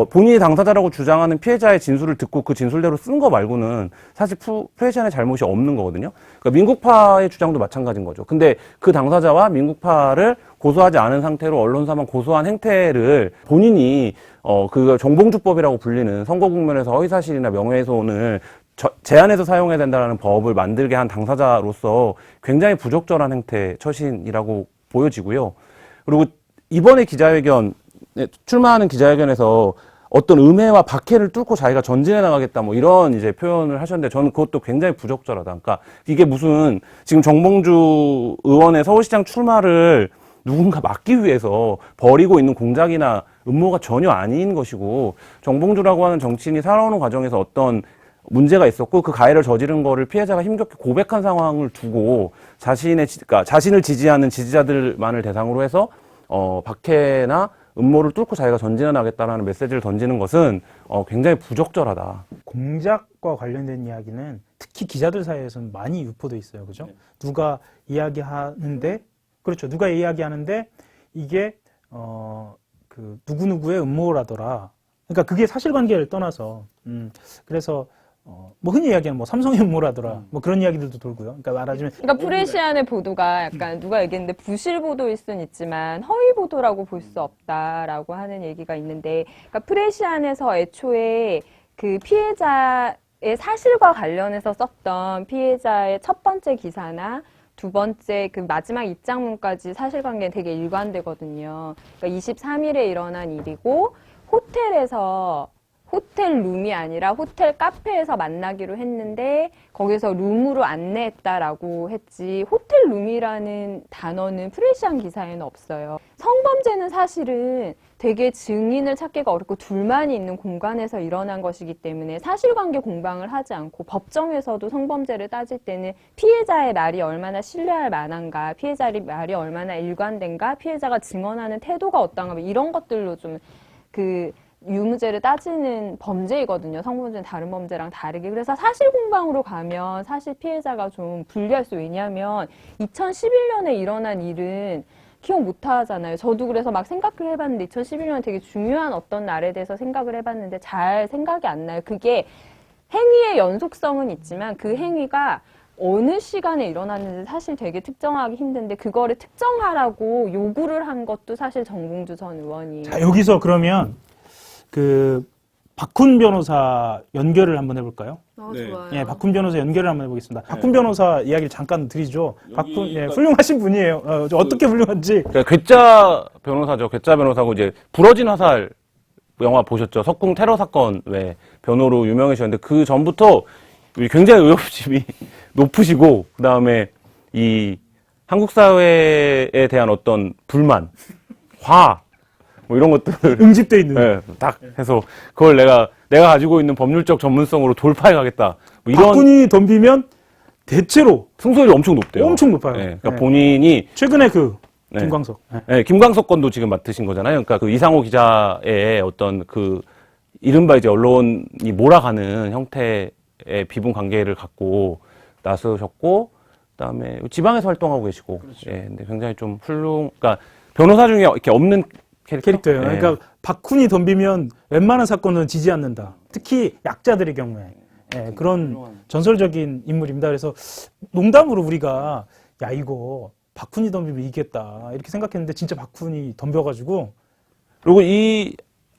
본인이 당사자라고 주장하는 피해자의 진술을 듣고 그 진술대로 쓴 거 말고는 사실 프레시안의 잘못이 없는 거거든요. 그러니까 민국파의 주장도 마찬가지인 거죠. 근데 그 당사자와 민국파를 고소하지 않은 상태로 언론사만 고소한 행태를 본인이 그 정봉주법이라고 불리는 선거 국면에서 허위사실이나 명예훼손을 제한해서 사용해야 된다는 법을 만들게 한 당사자로서 굉장히 부적절한 행태 처신이라고 보여지고요. 그리고 이번에 출마하는 기자회견에서 어떤 음해와 박해를 뚫고 자기가 전진해 나가겠다 뭐 이런 이제 표현을 하셨는데 저는 그것도 굉장히 부적절하다. 그러니까 이게 무슨 지금 정봉주 의원의 서울시장 출마를 누군가 막기 위해서 벌이고 있는 공작이나 음모가 전혀 아닌 것이고, 정봉주라고 하는 정치인이 살아오는 과정에서 어떤 문제가 있었고 그 가해를 저지른 거를 피해자가 힘겹게 고백한 상황을 두고 그러니까 자신을 지지하는 지지자들만을 대상으로 해서 박해나 음모를 뚫고 자기가 전진해 나가겠다라는 메시지를 던지는 것은 굉장히 부적절하다. 공작과 관련된 이야기는 특히 기자들 사이에서는 많이 유포돼 있어요. 그죠? 누가 이야기하는데, 그렇죠. 누가 이야기하는데 이게 그 누구누구의 음모라더라. 그러니까 그게 사실관계를 떠나서 그래서 뭐 흔히 이야기하는 뭐 삼성의 음모라더라. 뭐 그런 이야기들도 돌고요. 그러니까 말하자면 그러니까 프레시안의 보도가 약간 누가 얘기했는데 부실 보도일 수는 있지만 허위 보도라고 볼 수 없다라고 하는 얘기가 있는데, 그러니까 프레시안에서 애초에 그 피해자의 사실과 관련해서 썼던 피해자의 첫 번째 기사나 두 번째 그 마지막 입장문까지 사실관계는 되게 일관되거든요. 그러니까 23일에 일어난 일이고 호텔 룸이 아니라 호텔 카페에서 만나기로 했는데 거기서 룸으로 안내했다라고 했지, 호텔 룸이라는 단어는 프레시안 기사에는 없어요. 성범죄는 사실은 되게 증인을 찾기가 어렵고 둘만이 있는 공간에서 일어난 것이기 때문에 사실관계 공방을 하지 않고, 법정에서도 성범죄를 따질 때는 피해자의 말이 얼마나 신뢰할 만한가, 피해자의 말이 얼마나 일관된가, 피해자가 증언하는 태도가 어떤가, 뭐 이런 것들로 좀 그 유무죄를 따지는 범죄이거든요. 성범죄는 다른 범죄랑 다르게. 그래서 사실 공방으로 가면 사실 피해자가 좀 불리할 수, 왜냐하면 2011년에 일어난 일은 기억 못 하잖아요. 저도 그래서 막 생각을 해봤는데 2011년 되게 중요한 어떤 날에 대해서 생각을 해봤는데 잘 생각이 안 나요. 그게 행위의 연속성은 있지만 그 행위가 어느 시간에 일어났는지 사실 되게 특정하기 힘든데, 그거를 특정하라고 요구를 한 것도 사실 정봉주 전 의원이. 자, 여기서 그러면 그 박훈 변호사 연결을 한번 해볼까요? 네. 좋아요. 예, 박훈 변호사 연결을 한번 해보겠습니다. 박훈 변호사 이야기를 잠깐 드리죠. 박훈, 예, 훌륭하신 분이에요. 어떻게 훌륭한지. 그러니까 괴짜 변호사죠. 괴짜 변호사고 이제 부러진 화살 영화 보셨죠? 석궁 테러 사건 왜 변호로 유명해지셨는데 그 전부터 굉장히 의협심이 높으시고, 그 다음에 이 한국 사회에 대한 어떤 불만, 화, 뭐 이런 것들을 응집돼 있는. 네, 딱 해서 그걸 내가 가지고 있는 법률적 전문성으로 돌파해 가겠다. 뭐 이런 박훈이 덤비면 대체로 승소율이 엄청 높대요. 엄청 높아요. 네, 그러니까 네. 본인이 최근에 그 네. 김광석. 네. 네, 김광석 건도 지금 맡으신 거잖아요. 그러니까 그 이상호 기자의 어떤 그 이른바 이제 언론이 몰아가는 형태의 비분 관계를 갖고 나서셨고, 그다음에 지방에서 활동하고 계시고, 그렇죠. 예, 근데 굉장히 좀 그러니까 변호사 중에 이렇게 없는 캐릭터예요. 예. 그러니까 박훈이 덤비면 웬만한 사건은 지지 않는다. 특히 약자들의 경우에. 예, 그런 전설적인 인물입니다. 그래서 농담으로 우리가 야 이거 박훈이 덤비면 이기겠다 이렇게 생각했는데 진짜 박훈이 덤벼가지고. 그리고 이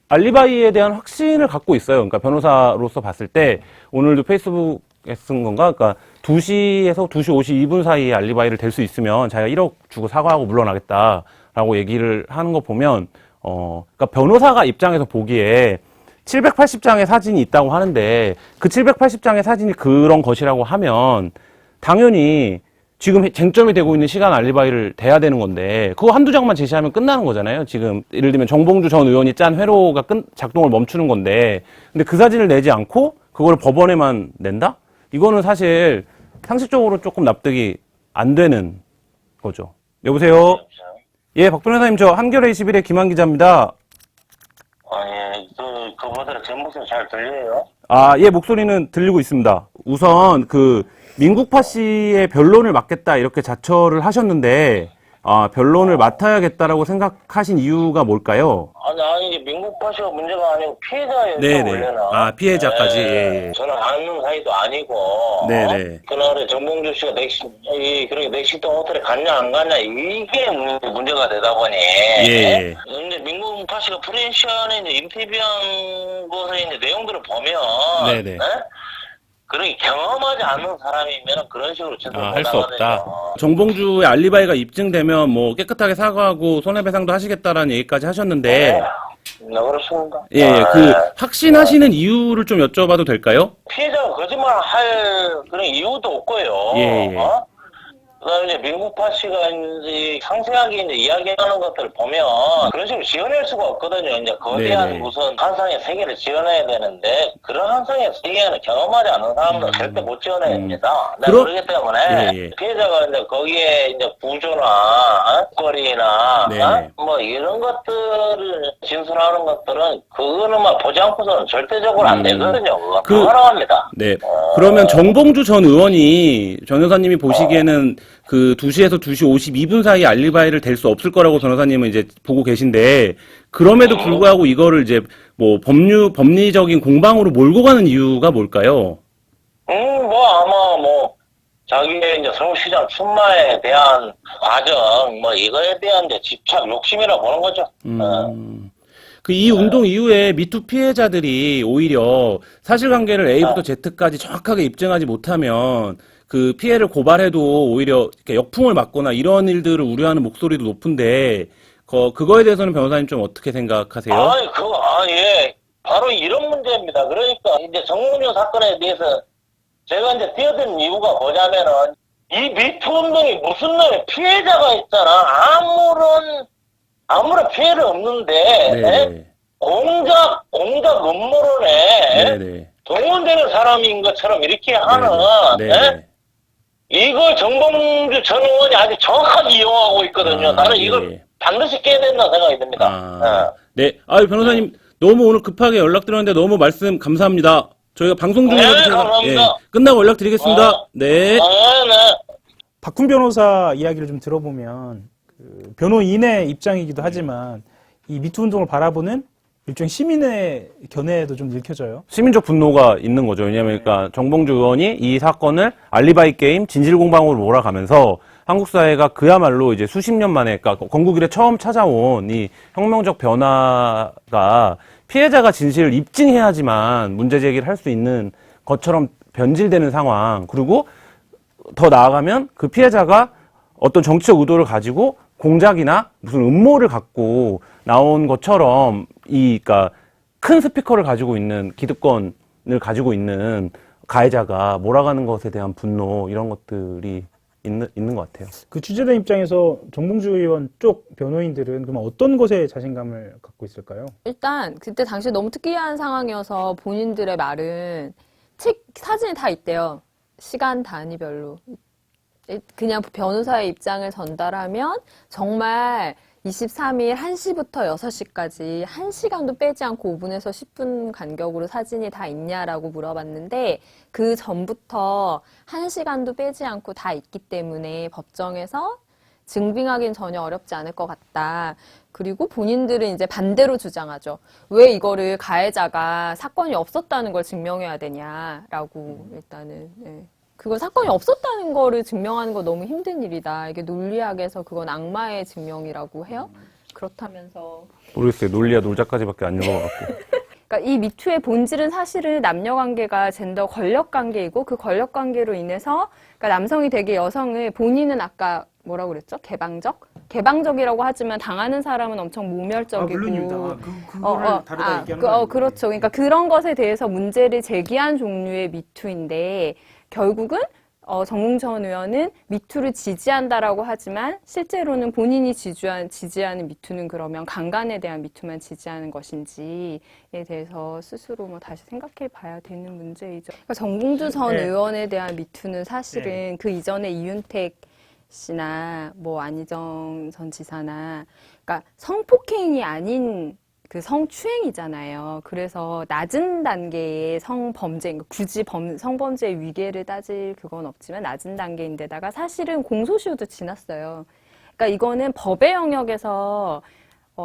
알리바이에 대한 확신을 갖고 있어요. 그러니까 변호사로서 봤을 때 오늘도 페이스북에 쓴 건가? 그러니까 2시에서 2시 52분 사이에 알리바이를 댈 수 있으면 자기가 1억 주고 사과하고 물러나겠다라고 얘기를 하는 거 보면, 그러니까 변호사가 입장에서 보기에 780장의 사진이 있다고 하는데 그 780장의 사진이 그런 것이라고 하면 당연히 지금 쟁점이 되고 있는 시간 알리바이를 대야 되는 건데 그거 한두 장만 제시하면 끝나는 거잖아요. 지금 예를 들면 정봉주 전 의원이 짠 회로가 작동을 멈추는 건데, 근데 그 사진을 내지 않고 그걸 법원에만 낸다? 이거는 사실 상식적으로 조금 납득이 안 되는 거죠. 여보세요? 예, 박 변호사님, 저 한겨레 21의 김한 기자입니다. 예, 그보다 제 목소리 잘 들려요? 아, 예, 목소리는 들리고 있습니다. 우선 민국파 씨의 변론을 막겠다 이렇게 자처를 하셨는데 변론을 맡아야겠다라고 생각하신 이유가 뭘까요? 아니, 이제 민국 파시가 문제가 아니고 피해자예요. 네네. 원래는. 피해자까지. 네. 예, 예. 저는 아는 사이도 아니고. 네네. 그날에 정봉주 씨가 그렇게 넥시트 호텔에 갔냐 안 갔냐 이게 문제가 되다 보니. 예. 근데 민국 파시가 프렌시안에 이제 인터뷰한 것의 이제 내용들을 보면. 네네. 네? 그렇게 경험하지 않는 사람이면 그런 식으로 제대로 할 수 없다. 못하거든요. 정봉주의 알리바이가 입증되면 뭐 깨끗하게 사과하고 손해배상도 하시겠다라는 얘기까지 하셨는데, 네, 그렇습니다. 예, 그 확신하시는 이유를 좀 여쭤봐도 될까요? 피해자가 거짓말 할 그런 이유도 없고요. 예, 예. 그다음에 이제 민국파 씨가 이제 상세하게 이제 이야기하는 것들을 보면 그런 식으로 지어낼 수가 없거든요. 이제 거대한 네네. 무슨 환상의 세계를 지어내야 되는데 그런 환상의 세계는 경험하지 않는 사람들은 절대 못 지어냅니다. 그렇기 때문에 예, 예. 피해자가 이제 거기에 이제 구조나 거리나 네네. 뭐 이런 것들을 진술하는 것들은 그거는 막 보지 않고서는 절대적으로 안 되거든요. 그건 불가능합니다. 네. 그러면 정봉주 전 의원이 변호사님이 보시기에는 그 2시에서 2시 52분 사이 알리바이를 댈 수 없을 거라고 변호사님은 이제 보고 계신데, 그럼에도 불구하고 이거를 이제 뭐 법리적인 공방으로 몰고 가는 이유가 뭘까요? 뭐 아마 뭐 자기의 이제 서울시장 출마에 대한 과정 뭐 이거에 대한 이제 집착 욕심이라 보는 거죠. 그 이 운동 이후에 미투 피해자들이 오히려 사실관계를 A부터 Z까지 정확하게 입증하지 못하면 그 피해를 고발해도 오히려 이렇게 역풍을 맞거나 이런 일들을 우려하는 목소리도 높은데, 그거에 대해서는 변호사님 좀 어떻게 생각하세요? 예. 바로 이런 문제입니다. 그러니까 이제 정몽주 사건에 대해서 제가 이제 뛰어든 이유가 뭐냐면은 이 미투 운동이 무슨 놈의 피해자가 있잖아. 아무런 피해를 없는데 네네. 공작 음모론에 네네. 동원되는 사람인 것처럼 이렇게 하는 네네. 이걸 정봉주 전 의원이 아주 정확하게 이용하고 있거든요. 나는 이걸 반드시 깨야 된다고 생각이 듭니다. 네. 아유, 변호사님, 너무 오늘 급하게 연락드렸는데 너무 말씀 감사합니다. 저희가 방송 중이라서 네, 제가 감사합니다. 끝나고 연락드리겠습니다. 네. 네. 박훈 변호사 이야기를 좀 들어보면 그 변호인의 입장이기도 하지만 이 미투 운동을 바라보는 일종의 시민의 견해도 좀 읽혀져요. 시민적 분노가 있는 거죠. 왜냐하면 그러니까 정봉주 의원이 이 사건을 알리바이 게임 진실공방으로 몰아가면서 한국 사회가 그야말로 이제 수십 년 만에, 그러니까 건국 이래 처음 찾아온 이 혁명적 변화가 피해자가 진실을 입증해야지만 문제 제기를 할 수 있는 것처럼 변질되는 상황, 그리고 더 나아가면 그 피해자가 어떤 정치적 의도를 가지고 공작이나 무슨 음모를 갖고 나온 것처럼 그러니까 큰 스피커를 가지고 있는, 기득권을 가지고 있는 가해자가 몰아가는 것에 대한 분노, 이런 것들이 있는 것 같아요. 그 취재된 입장에서 정봉주 의원 쪽 변호인들은 그럼 어떤 것에 자신감을 갖고 있을까요? 일단 그때 당시 너무 특이한 상황이어서 본인들의 말은 사진이 다 있대요. 시간 단위별로. 그냥 변호사의 입장을 전달하면 정말 23일 1시부터 6시까지 1시간도 빼지 않고 5분에서 10분 간격으로 사진이 다 있냐라고 물어봤는데 그 전부터 1시간도 빼지 않고 다 있기 때문에 법정에서 증빙하기는 전혀 어렵지 않을 것 같다. 그리고 본인들은 이제 반대로 주장하죠. 왜 이거를 가해자가 사건이 없었다는 걸 증명해야 되냐라고 일단은. 네. 그걸 사건이 없었다는 거를 증명하는 거 너무 힘든 일이다. 이게 논리학에서 그건 악마의 증명이라고 해요. 그렇다면서 모르겠어요. 논리야 놀자까지밖에 안 읽어갖고. 그러니까 이 미투의 본질은 사실은 남녀관계가 젠더 권력관계이고 그 권력관계로 인해서 그러니까 남성이 되게 여성을 본인은 아까 뭐라고 그랬죠? 개방적이라고 하지만 당하는 사람은 엄청 모멸적이고. 그거를 다르다 얘기하는 거 아니에요? 그렇죠. 그러니까 그런 것에 대해서 문제를 제기한 종류의 미투인데 결국은 정웅 전 의원은 미투를 지지한다라고 하지만 실제로는 본인이 지지하는 미투는 그러면 강간에 대한 미투만 지지하는 것인지에 대해서 스스로 뭐 다시 생각해 봐야 되는 문제이죠. 그러니까 정봉주 전 의원에 대한 미투는 사실은 그 이전에 이윤택 씨나 뭐 안희정 전 지사나 그러니까 성폭행이 아닌 그 성추행이잖아요. 그래서 낮은 단계의 성범죄, 굳이 성범죄의 위계를 따질 그건 없지만 낮은 단계인데다가 사실은 공소시효도 지났어요. 그러니까 이거는 법의 영역에서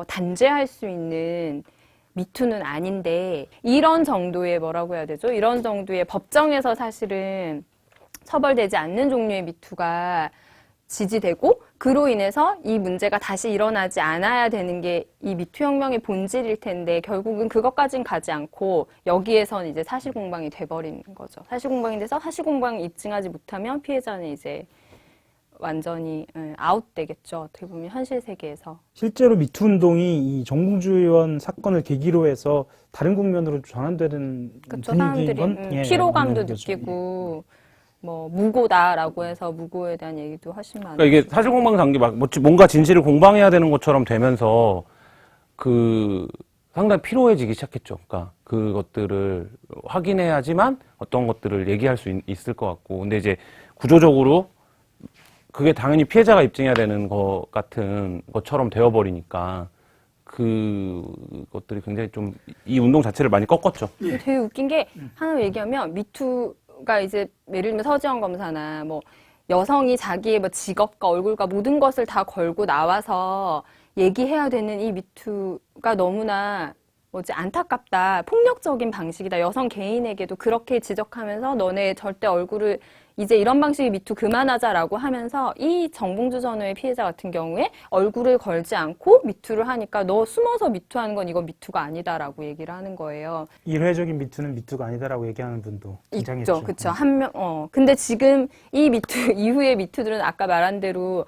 단죄할 수 있는 미투는 아닌데 이런 정도의 뭐라고 해야 되죠? 이런 정도의 법정에서 사실은 처벌되지 않는 종류의 미투가 지지되고 그로 인해서 이 문제가 다시 일어나지 않아야 되는 게 이 미투 혁명의 본질일 텐데 결국은 그것까진 가지 않고 여기에선 이제 사실공방이 돼버리는 거죠. 사실공방이 돼서 사실공방을 입증하지 못하면 피해자는 이제 완전히 아웃되겠죠. 어떻게 보면 현실 세계에서. 실제로 미투 운동이 이 정봉주 의원 사건을 계기로 해서 다른 국면으로 전환되는 그쵸, 분위기인 사람들이 건 피로감도 있는 거죠. 느끼고 뭐 무고다라고 해서 무고에 대한 얘기도 하시면 안 그러니까 이게 사실공방 단계 막 뭔가 진실을 공방해야 되는 것처럼 되면서 그 상당히 피로해지기 시작했죠. 그러니까 그것들을 확인해야지만 어떤 것들을 얘기할 수 있을 것 같고, 근데 이제 구조적으로 그게 당연히 피해자가 입증해야 되는 것 같은 것처럼 되어버리니까 그것들이 굉장히 좀 이 운동 자체를 많이 꺾었죠. 되게 웃긴 게 하나 얘기하면 미투가 이제 예를 들면 서지영 검사나 뭐 여성이 자기의 뭐 직업과 얼굴과 모든 것을 다 걸고 나와서 얘기해야 되는 이 미투가 너무나 안타깝다. 폭력적인 방식이다. 여성 개인에게도 그렇게 지적하면서 너네 절대 얼굴을 이제 이런 방식의 미투 그만하자라고 하면서 이 정봉주 전 의원의 피해자 같은 경우에 얼굴을 걸지 않고 미투를 하니까 너 숨어서 미투하는 건 이건 미투가 아니다라고 얘기를 하는 거예요. 일회적인 미투는 미투가 아니다라고 얘기하는 분도 굉장했죠. 있죠. 그쵸. 근데 지금 이 미투, 이후의 미투들은 아까 말한 대로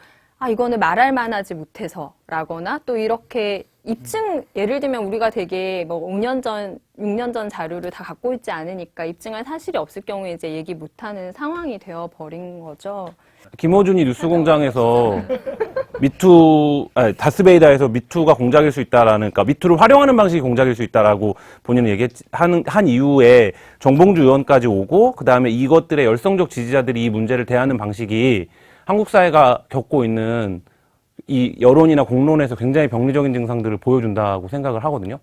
이거는 말할 만하지 못해서라거나 또 이렇게 입증, 예를 들면 우리가 되게 뭐 5년 전, 6년 전 자료를 다 갖고 있지 않으니까 입증할 사실이 없을 경우에 이제 얘기 못하는 상황이 되어버린 거죠. 김어준이 뉴스공장에서 다스베이다에서 미투가 공작일 수 있다라는, 그러니까 미투를 활용하는 방식이 공작일 수 있다라고 본인은 한 이후에 정봉주 의원까지 오고, 그 다음에 이것들의 열성적 지지자들이 이 문제를 대하는 방식이 한국 사회가 겪고 있는 이 여론이나 공론에서 굉장히 병리적인 증상들을 보여준다고 생각을 하거든요.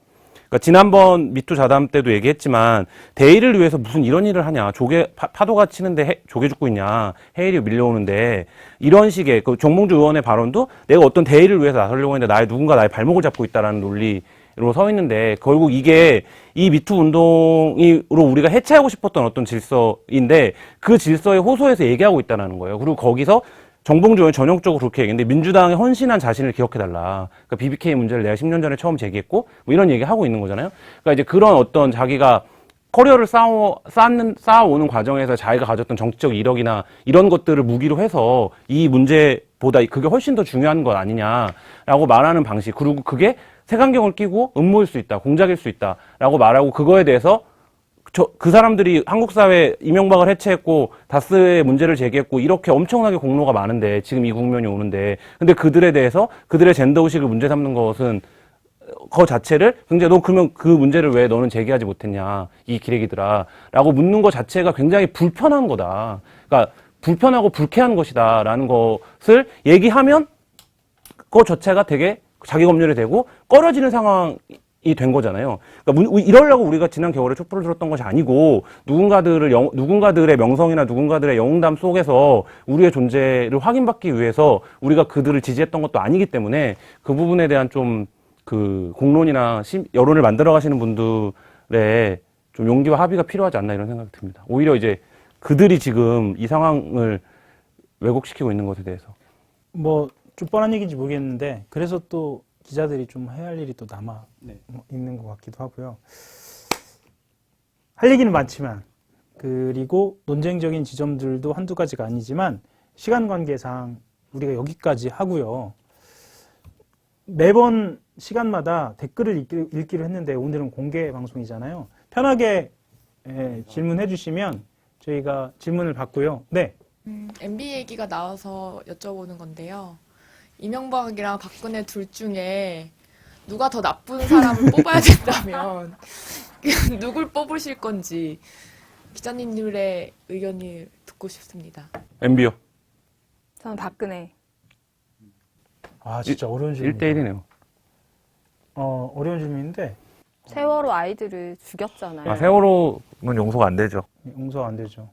그러니까 지난번 미투 자담 때도 얘기했지만 대의를 위해서 무슨 이런 일을 하냐, 파도가 치는데 조개 죽고 있냐, 해일이 밀려오는데, 이런 식의 그 정봉주 의원의 발언도 내가 어떤 대의를 위해서 나서려고 했는데 누군가 나의 발목을 잡고 있다라는 논리로 서 있는데, 결국 이게 이 미투 운동으로 우리가 해체하고 싶었던 어떤 질서인데 그 질서의 호소에서 얘기하고 있다는 거예요. 그리고 거기서 정봉주 의원이 전형적으로 그렇게 얘기했는데, 민주당에 헌신한 자신을 기억해달라. 그러니까 BBK 문제를 내가 10년 전에 처음 제기했고, 뭐 이런 얘기 하고 있는 거잖아요. 그러니까 이제 그런 어떤 자기가 커리어를 쌓아오는 과정에서 자기가 가졌던 정치적 이력이나 이런 것들을 무기로 해서 이 문제보다 그게 훨씬 더 중요한 것 아니냐라고 말하는 방식. 그리고 그게 색안경을 끼고 음모일 수 있다, 공작일 수 있다라고 말하고, 그거에 대해서 그 사람들이 한국 사회 이명박을 해체했고 다스의 문제를 제기했고 이렇게 엄청나게 공로가 많은데, 지금 이 국면이 오는데, 근데 그들에 대해서 그들의 젠더 의식을 문제 삼는 것은 그 자체를 굉장히, 너 그러면 그 문제를 왜 너는 제기하지 못했냐, 이 기레기들아 라고 묻는 것 자체가 굉장히 불편한 거다. 그러니까 불편하고 불쾌한 것이다라는 것을 얘기하면 그거 자체가 되게 자기 검열이 되고 꺼려지는 상황이 된 거잖아요. 그러니까 이러려고 우리가 지난 겨울에 촛불을 들었던 것이 아니고, 누군가들의 명성이나 누군가들의 영웅담 속에서 우리의 존재를 확인받기 위해서 우리가 그들을 지지했던 것도 아니기 때문에, 그 부분에 대한 좀 그 공론이나 여론을 만들어 가시는 분들의 좀 용기와 합의가 필요하지 않나, 이런 생각이 듭니다. 오히려 이제 그들이 지금 이 상황을 왜곡시키고 있는 것에 대해서. 뭐 좀 뻔한 얘기인지 모르겠는데, 그래서 또 기자들이 좀 해야 할 일이 또 남아 있는 것 같기도 하고요. 할 얘기는 많지만, 그리고 논쟁적인 지점들도 한두 가지가 아니지만, 시간 관계상 우리가 여기까지 하고요. 매번 시간마다 댓글을 읽기로 했는데, 오늘은 공개 방송이잖아요. 편하게 질문해 주시면 저희가 질문을 받고요. 네. MB 얘기가 나와서 여쭤보는 건데요. 이명박이랑 박근혜 둘 중에 누가 더 나쁜 사람을 뽑아야 된다면 누굴 뽑으실 건지 기자님들의 의견을 듣고 싶습니다. MB요. 저는 박근혜. 진짜 어려운 질문이에요. 1대1이네요. 어려운 질문인데, 세월호 아이들을 죽였잖아요. 세월호는 용서가 안 되죠. 용서가 안 되죠.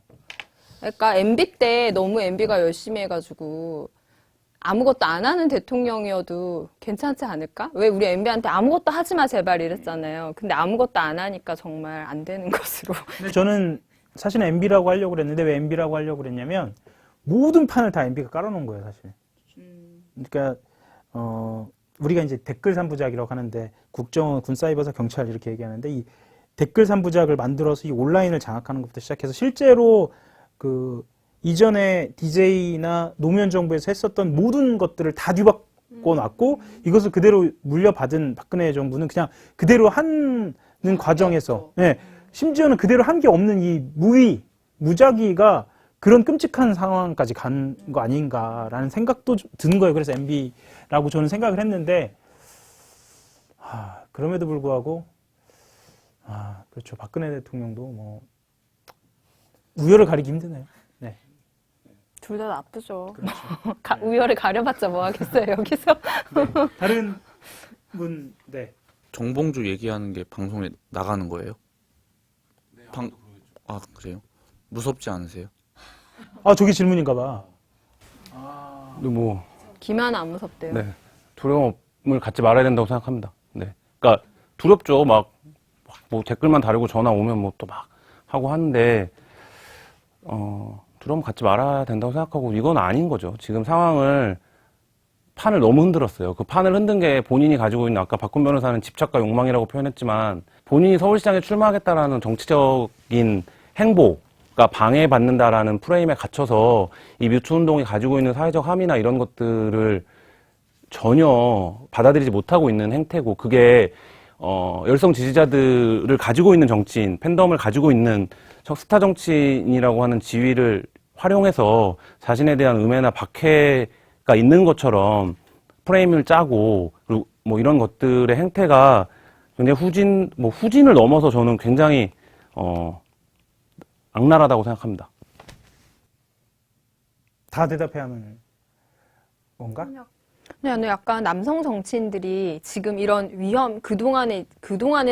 그러니까 MB 때 너무 MB가 열심히 해가지고 아무것도 안 하는 대통령이어도 괜찮지 않을까? 왜 우리 MB한테 아무것도 하지 마 제발 이랬잖아요. 근데 아무것도 안 하니까 정말 안 되는 것으로. 근데 저는 사실은 MB라고 하려고 그랬는데 왜 MB라고 하려고 그랬냐면 모든 판을 다 MB가 깔아놓은 거예요, 사실. 그러니까 우리가 이제 댓글 3부작이라고 하는데 국정원, 군사이버사, 경찰 이렇게 얘기하는데 이 댓글 3부작을 만들어서 이 온라인을 장악하는 것부터 시작해서 실제로 그 이전에 DJ나 노무현 정부에서 했었던 모든 것들을 다 뒤바꿔 놨고 이것을 그대로 물려받은 박근혜 정부는 그냥 그대로 하는 과정에서 예, 심지어는 그대로 한 게 없는 이 무작위가 그런 끔찍한 상황까지 간 거 아닌가라는 생각도 드는 거예요. 그래서 MB라고 저는 생각을 했는데 그럼에도 불구하고 그렇죠. 박근혜 대통령도 뭐 우열을 가리기 힘드네요. 네. 둘 다 나쁘죠. 그렇죠. 우열을 가려봤자 뭐 하겠어요, 여기서. 다른 분, 네. 정봉주 얘기하는 게 방송에 나가는 거예요? 아, 그래요? 무섭지 않으세요? 저게 질문인가 봐. 근데 뭐 기만 안 무섭대요. 네. 두려움을 갖지 말아야 된다고 생각합니다. 네. 그러니까 두렵죠. 막 뭐 댓글만 다르고 전화 오면 뭐 또 막 하고 하는데 두려움 갖지 말아야 된다고 생각하고 이건 아닌 거죠. 지금 상황을 판을 너무 흔들었어요. 그 판을 흔든 게 본인이 가지고 있는 아까 박훈 변호사는 집착과 욕망이라고 표현했지만 본인이 서울시장에 출마하겠다라는 정치적인 행보가 방해받는다라는 프레임에 갇혀서 이 뮤트 운동이 가지고 있는 사회적 함의나 이런 것들을 전혀 받아들이지 못하고 있는 행태고 그게 열성 지지자들을 가지고 있는 정치인, 팬덤을 가지고 있는 스타 정치인이라고 하는 지위를 활용해서 자신에 대한 음해나 박해가 있는 것처럼 프레임을 짜고 그리고 뭐 이런 것들의 행태가 굉장히 후진을 넘어서 저는 굉장히 악랄하다고 생각합니다. 다 대답해야 하는 건가? 근데 약간 남성 정치인들이 지금 이런 그동안의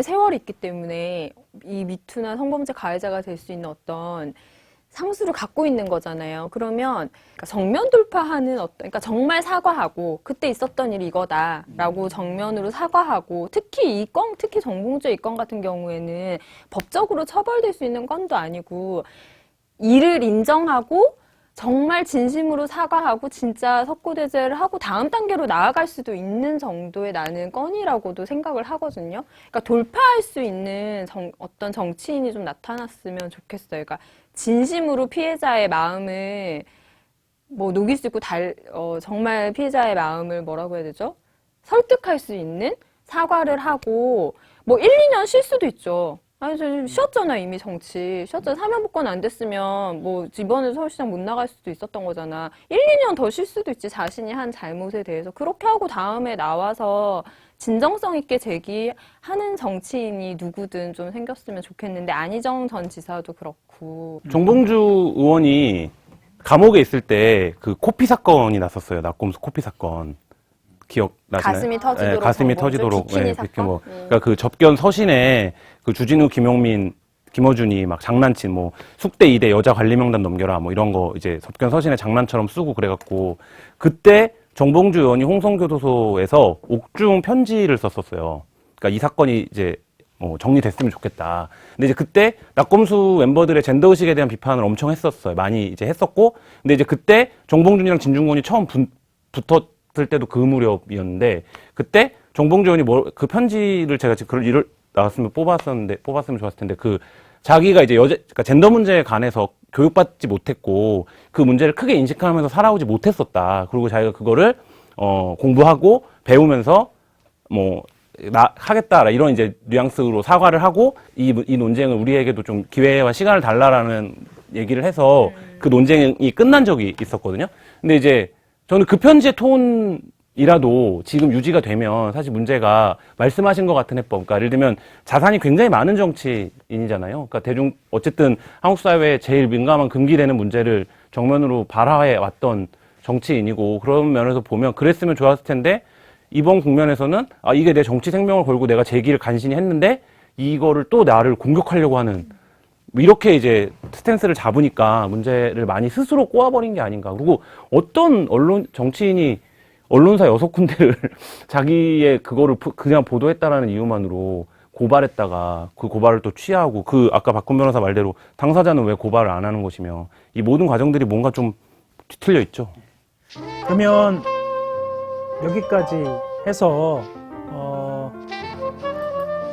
세월이 있기 때문에 이 미투나 성범죄 가해자가 될 수 있는 어떤 상수를 갖고 있는 거잖아요. 그러면 그러니까 정면 돌파하는 그러니까 정말 사과하고 그때 있었던 일이 이거다라고 정면으로 사과하고 특히 특히 정봉주의 이 건 같은 경우에는 법적으로 처벌될 수 있는 건도 아니고 이를 인정하고 정말 진심으로 사과하고 진짜 석고대죄를 하고 다음 단계로 나아갈 수도 있는 정도의 나는 건이라고도 생각을 하거든요. 그러니까 돌파할 수 있는 어떤 정치인이 좀 나타났으면 좋겠어요. 그러니까 진심으로 피해자의 마음을 뭐 녹일 수 있고 정말 피해자의 마음을 뭐라고 해야 되죠? 설득할 수 있는 사과를 하고 뭐 1, 2년 쉴 수도 있죠. 아니, 저 쉬었잖아, 이미 정치. 쉬었잖아. 사면복권 안 됐으면, 뭐, 이번에 서울시장 못 나갈 수도 있었던 거잖아. 1, 2년 더 쉴 수도 있지, 자신이 한 잘못에 대해서. 그렇게 하고 다음에 나와서 진정성 있게 제기하는 정치인이 누구든 좀 생겼으면 좋겠는데, 안희정 전 지사도 그렇고. 정봉주 의원이 감옥에 있을 때 그 코피 사건이 났었어요. 낙검수 코피 사건. 기억나시나요? 가슴이 터지도록. 네, 가슴이 정봉주 터지도록. 비키니 네, 사건? 이렇게 뭐, 그러니까 그 접견 서신에 그 주진우, 김용민, 김어준이 막 장난친 뭐 숙대 2대 여자 관리 명단 넘겨라 뭐 이런 거 이제 접견 서신에 장난처럼 쓰고 그래갖고 그때 정봉주 의원이 홍성교도소에서 옥중 편지를 썼었어요. 그러니까 이 사건이 이제 뭐 정리됐으면 좋겠다. 근데 이제 그때 낙검수 멤버들의 젠더 의식에 대한 비판을 엄청 했었어요. 많이 이제 했었고, 근데 이제 그때 정봉준이랑 진중권이 처음 붙었을 때도 그 무렵이었는데 그때 정봉주 의원이 그 편지를 제가 지금 글을 나왔으면 뽑았으면 좋았을 텐데 그 자기가 이제 그러니까 젠더 문제에 관해서 교육받지 못했고 그 문제를 크게 인식하면서 살아오지 못했었다. 그리고 자기가 그거를 공부하고 배우면서 뭐 하겠다 이런 이제 뉘앙스로 사과를 하고 이 논쟁을 우리에게도 좀 기회와 시간을 달라라는 얘기를 해서 그 논쟁이 끝난 적이 있었거든요. 근데 이제 저는 그 편지의 톤이라도 지금 유지가 되면 사실 문제가 말씀하신 것 같은 해법. 그러니까 예를 들면 자산이 굉장히 많은 정치인이잖아요. 그러니까 어쨌든 한국 사회에 제일 민감한 금기되는 문제를 정면으로 발화해 왔던 정치인이고 그런 면에서 보면 그랬으면 좋았을 텐데 이번 국면에서는 이게 내 정치 생명을 걸고 내가 제기를 간신히 했는데 이거를 또 나를 공격하려고 하는 이렇게 이제 스탠스를 잡으니까 문제를 많이 스스로 꼬아버린 게 아닌가. 그리고 어떤 정치인이 언론사 6군데를 자기의 그거를 그냥 보도했다라는 이유만으로 고발했다가 그 고발을 또 취하고 아까 박훈 변호사 말대로 당사자는 왜 고발을 안 하는 것이며 이 모든 과정들이 뭔가 좀 뒤틀려 있죠. 그러면 여기까지 해서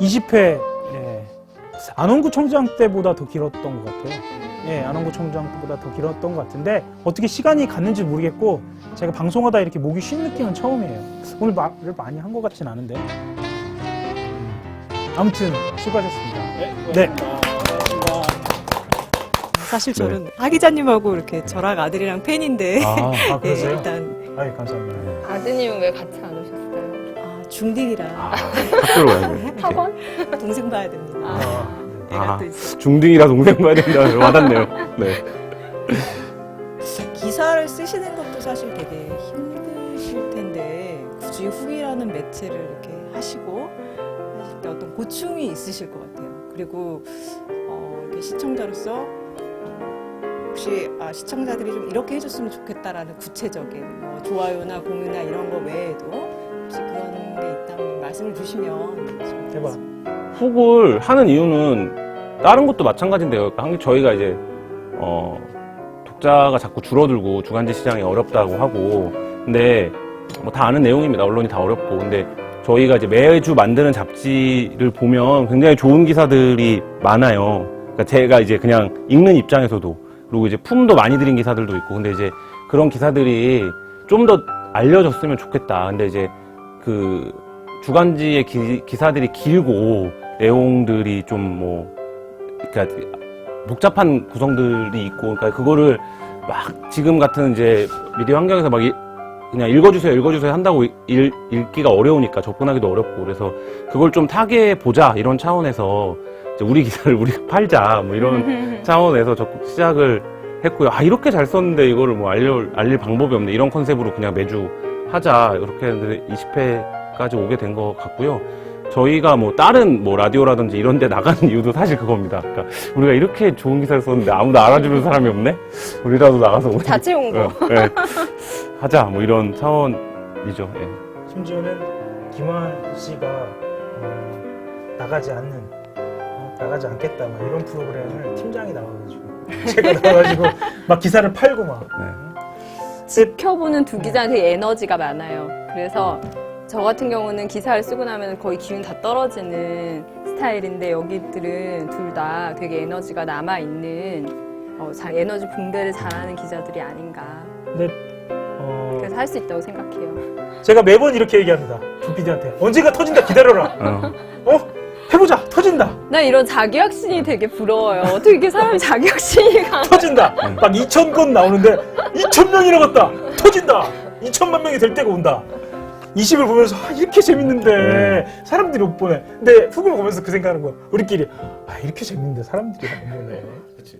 20회 안원구 총장 때보다 더 길었던 것 같아요. 안원구 총장 때보다 더 길었던 것 같은데 어떻게 시간이 갔는지 모르겠고 제가 방송하다 이렇게 목이 쉰 느낌은 처음이에요. 오늘 말을 많이 한 것 같진 않은데 아무튼 수고하셨습니다. 네. 사실 저는 하 기자님하고 이렇게 저랑 아들이랑 팬인데 아 예, 그러세요? 일단 감사합니다. 아드님은 왜 같이 안 오셨어요? 중딩이라 학교로 가야 돼. 학원? 동생 봐야 됩니다. 애가 또 있어요. 중딩이라 동생 봐야 된다. 와닿네요. 네. 기사를 쓰시는 것도 사실 되게 힘드실 텐데 굳이 후기라는 매체를 이렇게 하시고 하실 때 어떤 고충이 있으실 것 같아요. 그리고 이렇게 시청자로서 혹시 시청자들이 좀 이렇게 해줬으면 좋겠다라는 구체적인 좋아요나 공유나 이런 거 외에도 혹시 그런 게 있다면 말씀을 주시면 좀 해봐. 훅을 하는 이유는 다른 것도 마찬가지인데요. 저희가 이제 독자가 자꾸 줄어들고 주간지 시장이 어렵다고 하고 근데 뭐 다 아는 내용입니다. 언론이 다 어렵고 근데 저희가 이제 매주 만드는 잡지를 보면 굉장히 좋은 기사들이 많아요. 그러니까 제가 이제 그냥 읽는 입장에서도 그리고 이제 품도 많이 들인 기사들도 있고 근데 이제 그런 기사들이 좀 더 알려졌으면 좋겠다. 근데 이제 그 주간지의 기사들이 길고 내용들이 좀 그러니까 복잡한 구성들이 있고 그러니까 그거를 막 지금 같은 이제 미디어 환경에서 막 그냥 읽어주세요 한다고 읽기가 어려우니까 접근하기도 어렵고 그래서 그걸 좀 타개해 보자 이런 차원에서 이제 우리 기사를 우리가 팔자 뭐 이런 차원에서 적극 시작을 했고요. 이렇게 잘 썼는데 이거를 뭐 알릴 방법이 없네 이런 컨셉으로 그냥 매주 하자 이렇게 했는데 20회까지 오게 된 것 같고요. 저희가 뭐 다른 뭐 라디오라든지 이런 데 나가는 이유도 사실 그겁니다. 그러니까 우리가 이렇게 좋은 기사를 썼는데 아무도 알아주는 사람이 없네? 우리라도 나가서 자체 홍보. 하자 뭐 이런 차원이죠. 예. 심지어는 김환 씨가 나가지 않겠다 막 이런 프로그램을 팀장이 나와가지고 제가 나와가지고 막 기사를 팔고 막 지켜보는 두 기자는 되게 에너지가 많아요. 그래서 저 같은 경우는 기사를 쓰고 나면 거의 기운 다 떨어지는 스타일인데 여기들은 둘 다 되게 에너지가 남아있는 에너지 분배를 잘하는 기자들이 아닌가. 근데 그래서 할 수 있다고 생각해요. 제가 매번 이렇게 얘기합니다. 김PD한테 언제가 터진다 기다려라. 해보자 터진다. 나 이런 자기 확신이 되게 부러워요. 어떻게 이렇게 사람이 자기 확신이 강해. 터진다. 막 2,000건 나오는데 2,000명이 나갔다. 터진다. 2,000만 명이 될 때가 온다. 20을 보면서 이렇게 재밌는데 사람들이 못 보네. 근데 훅을 보면서 그 생각하는 거야. 우리끼리 이렇게 재밌는데 사람들이 안 보네. 그치.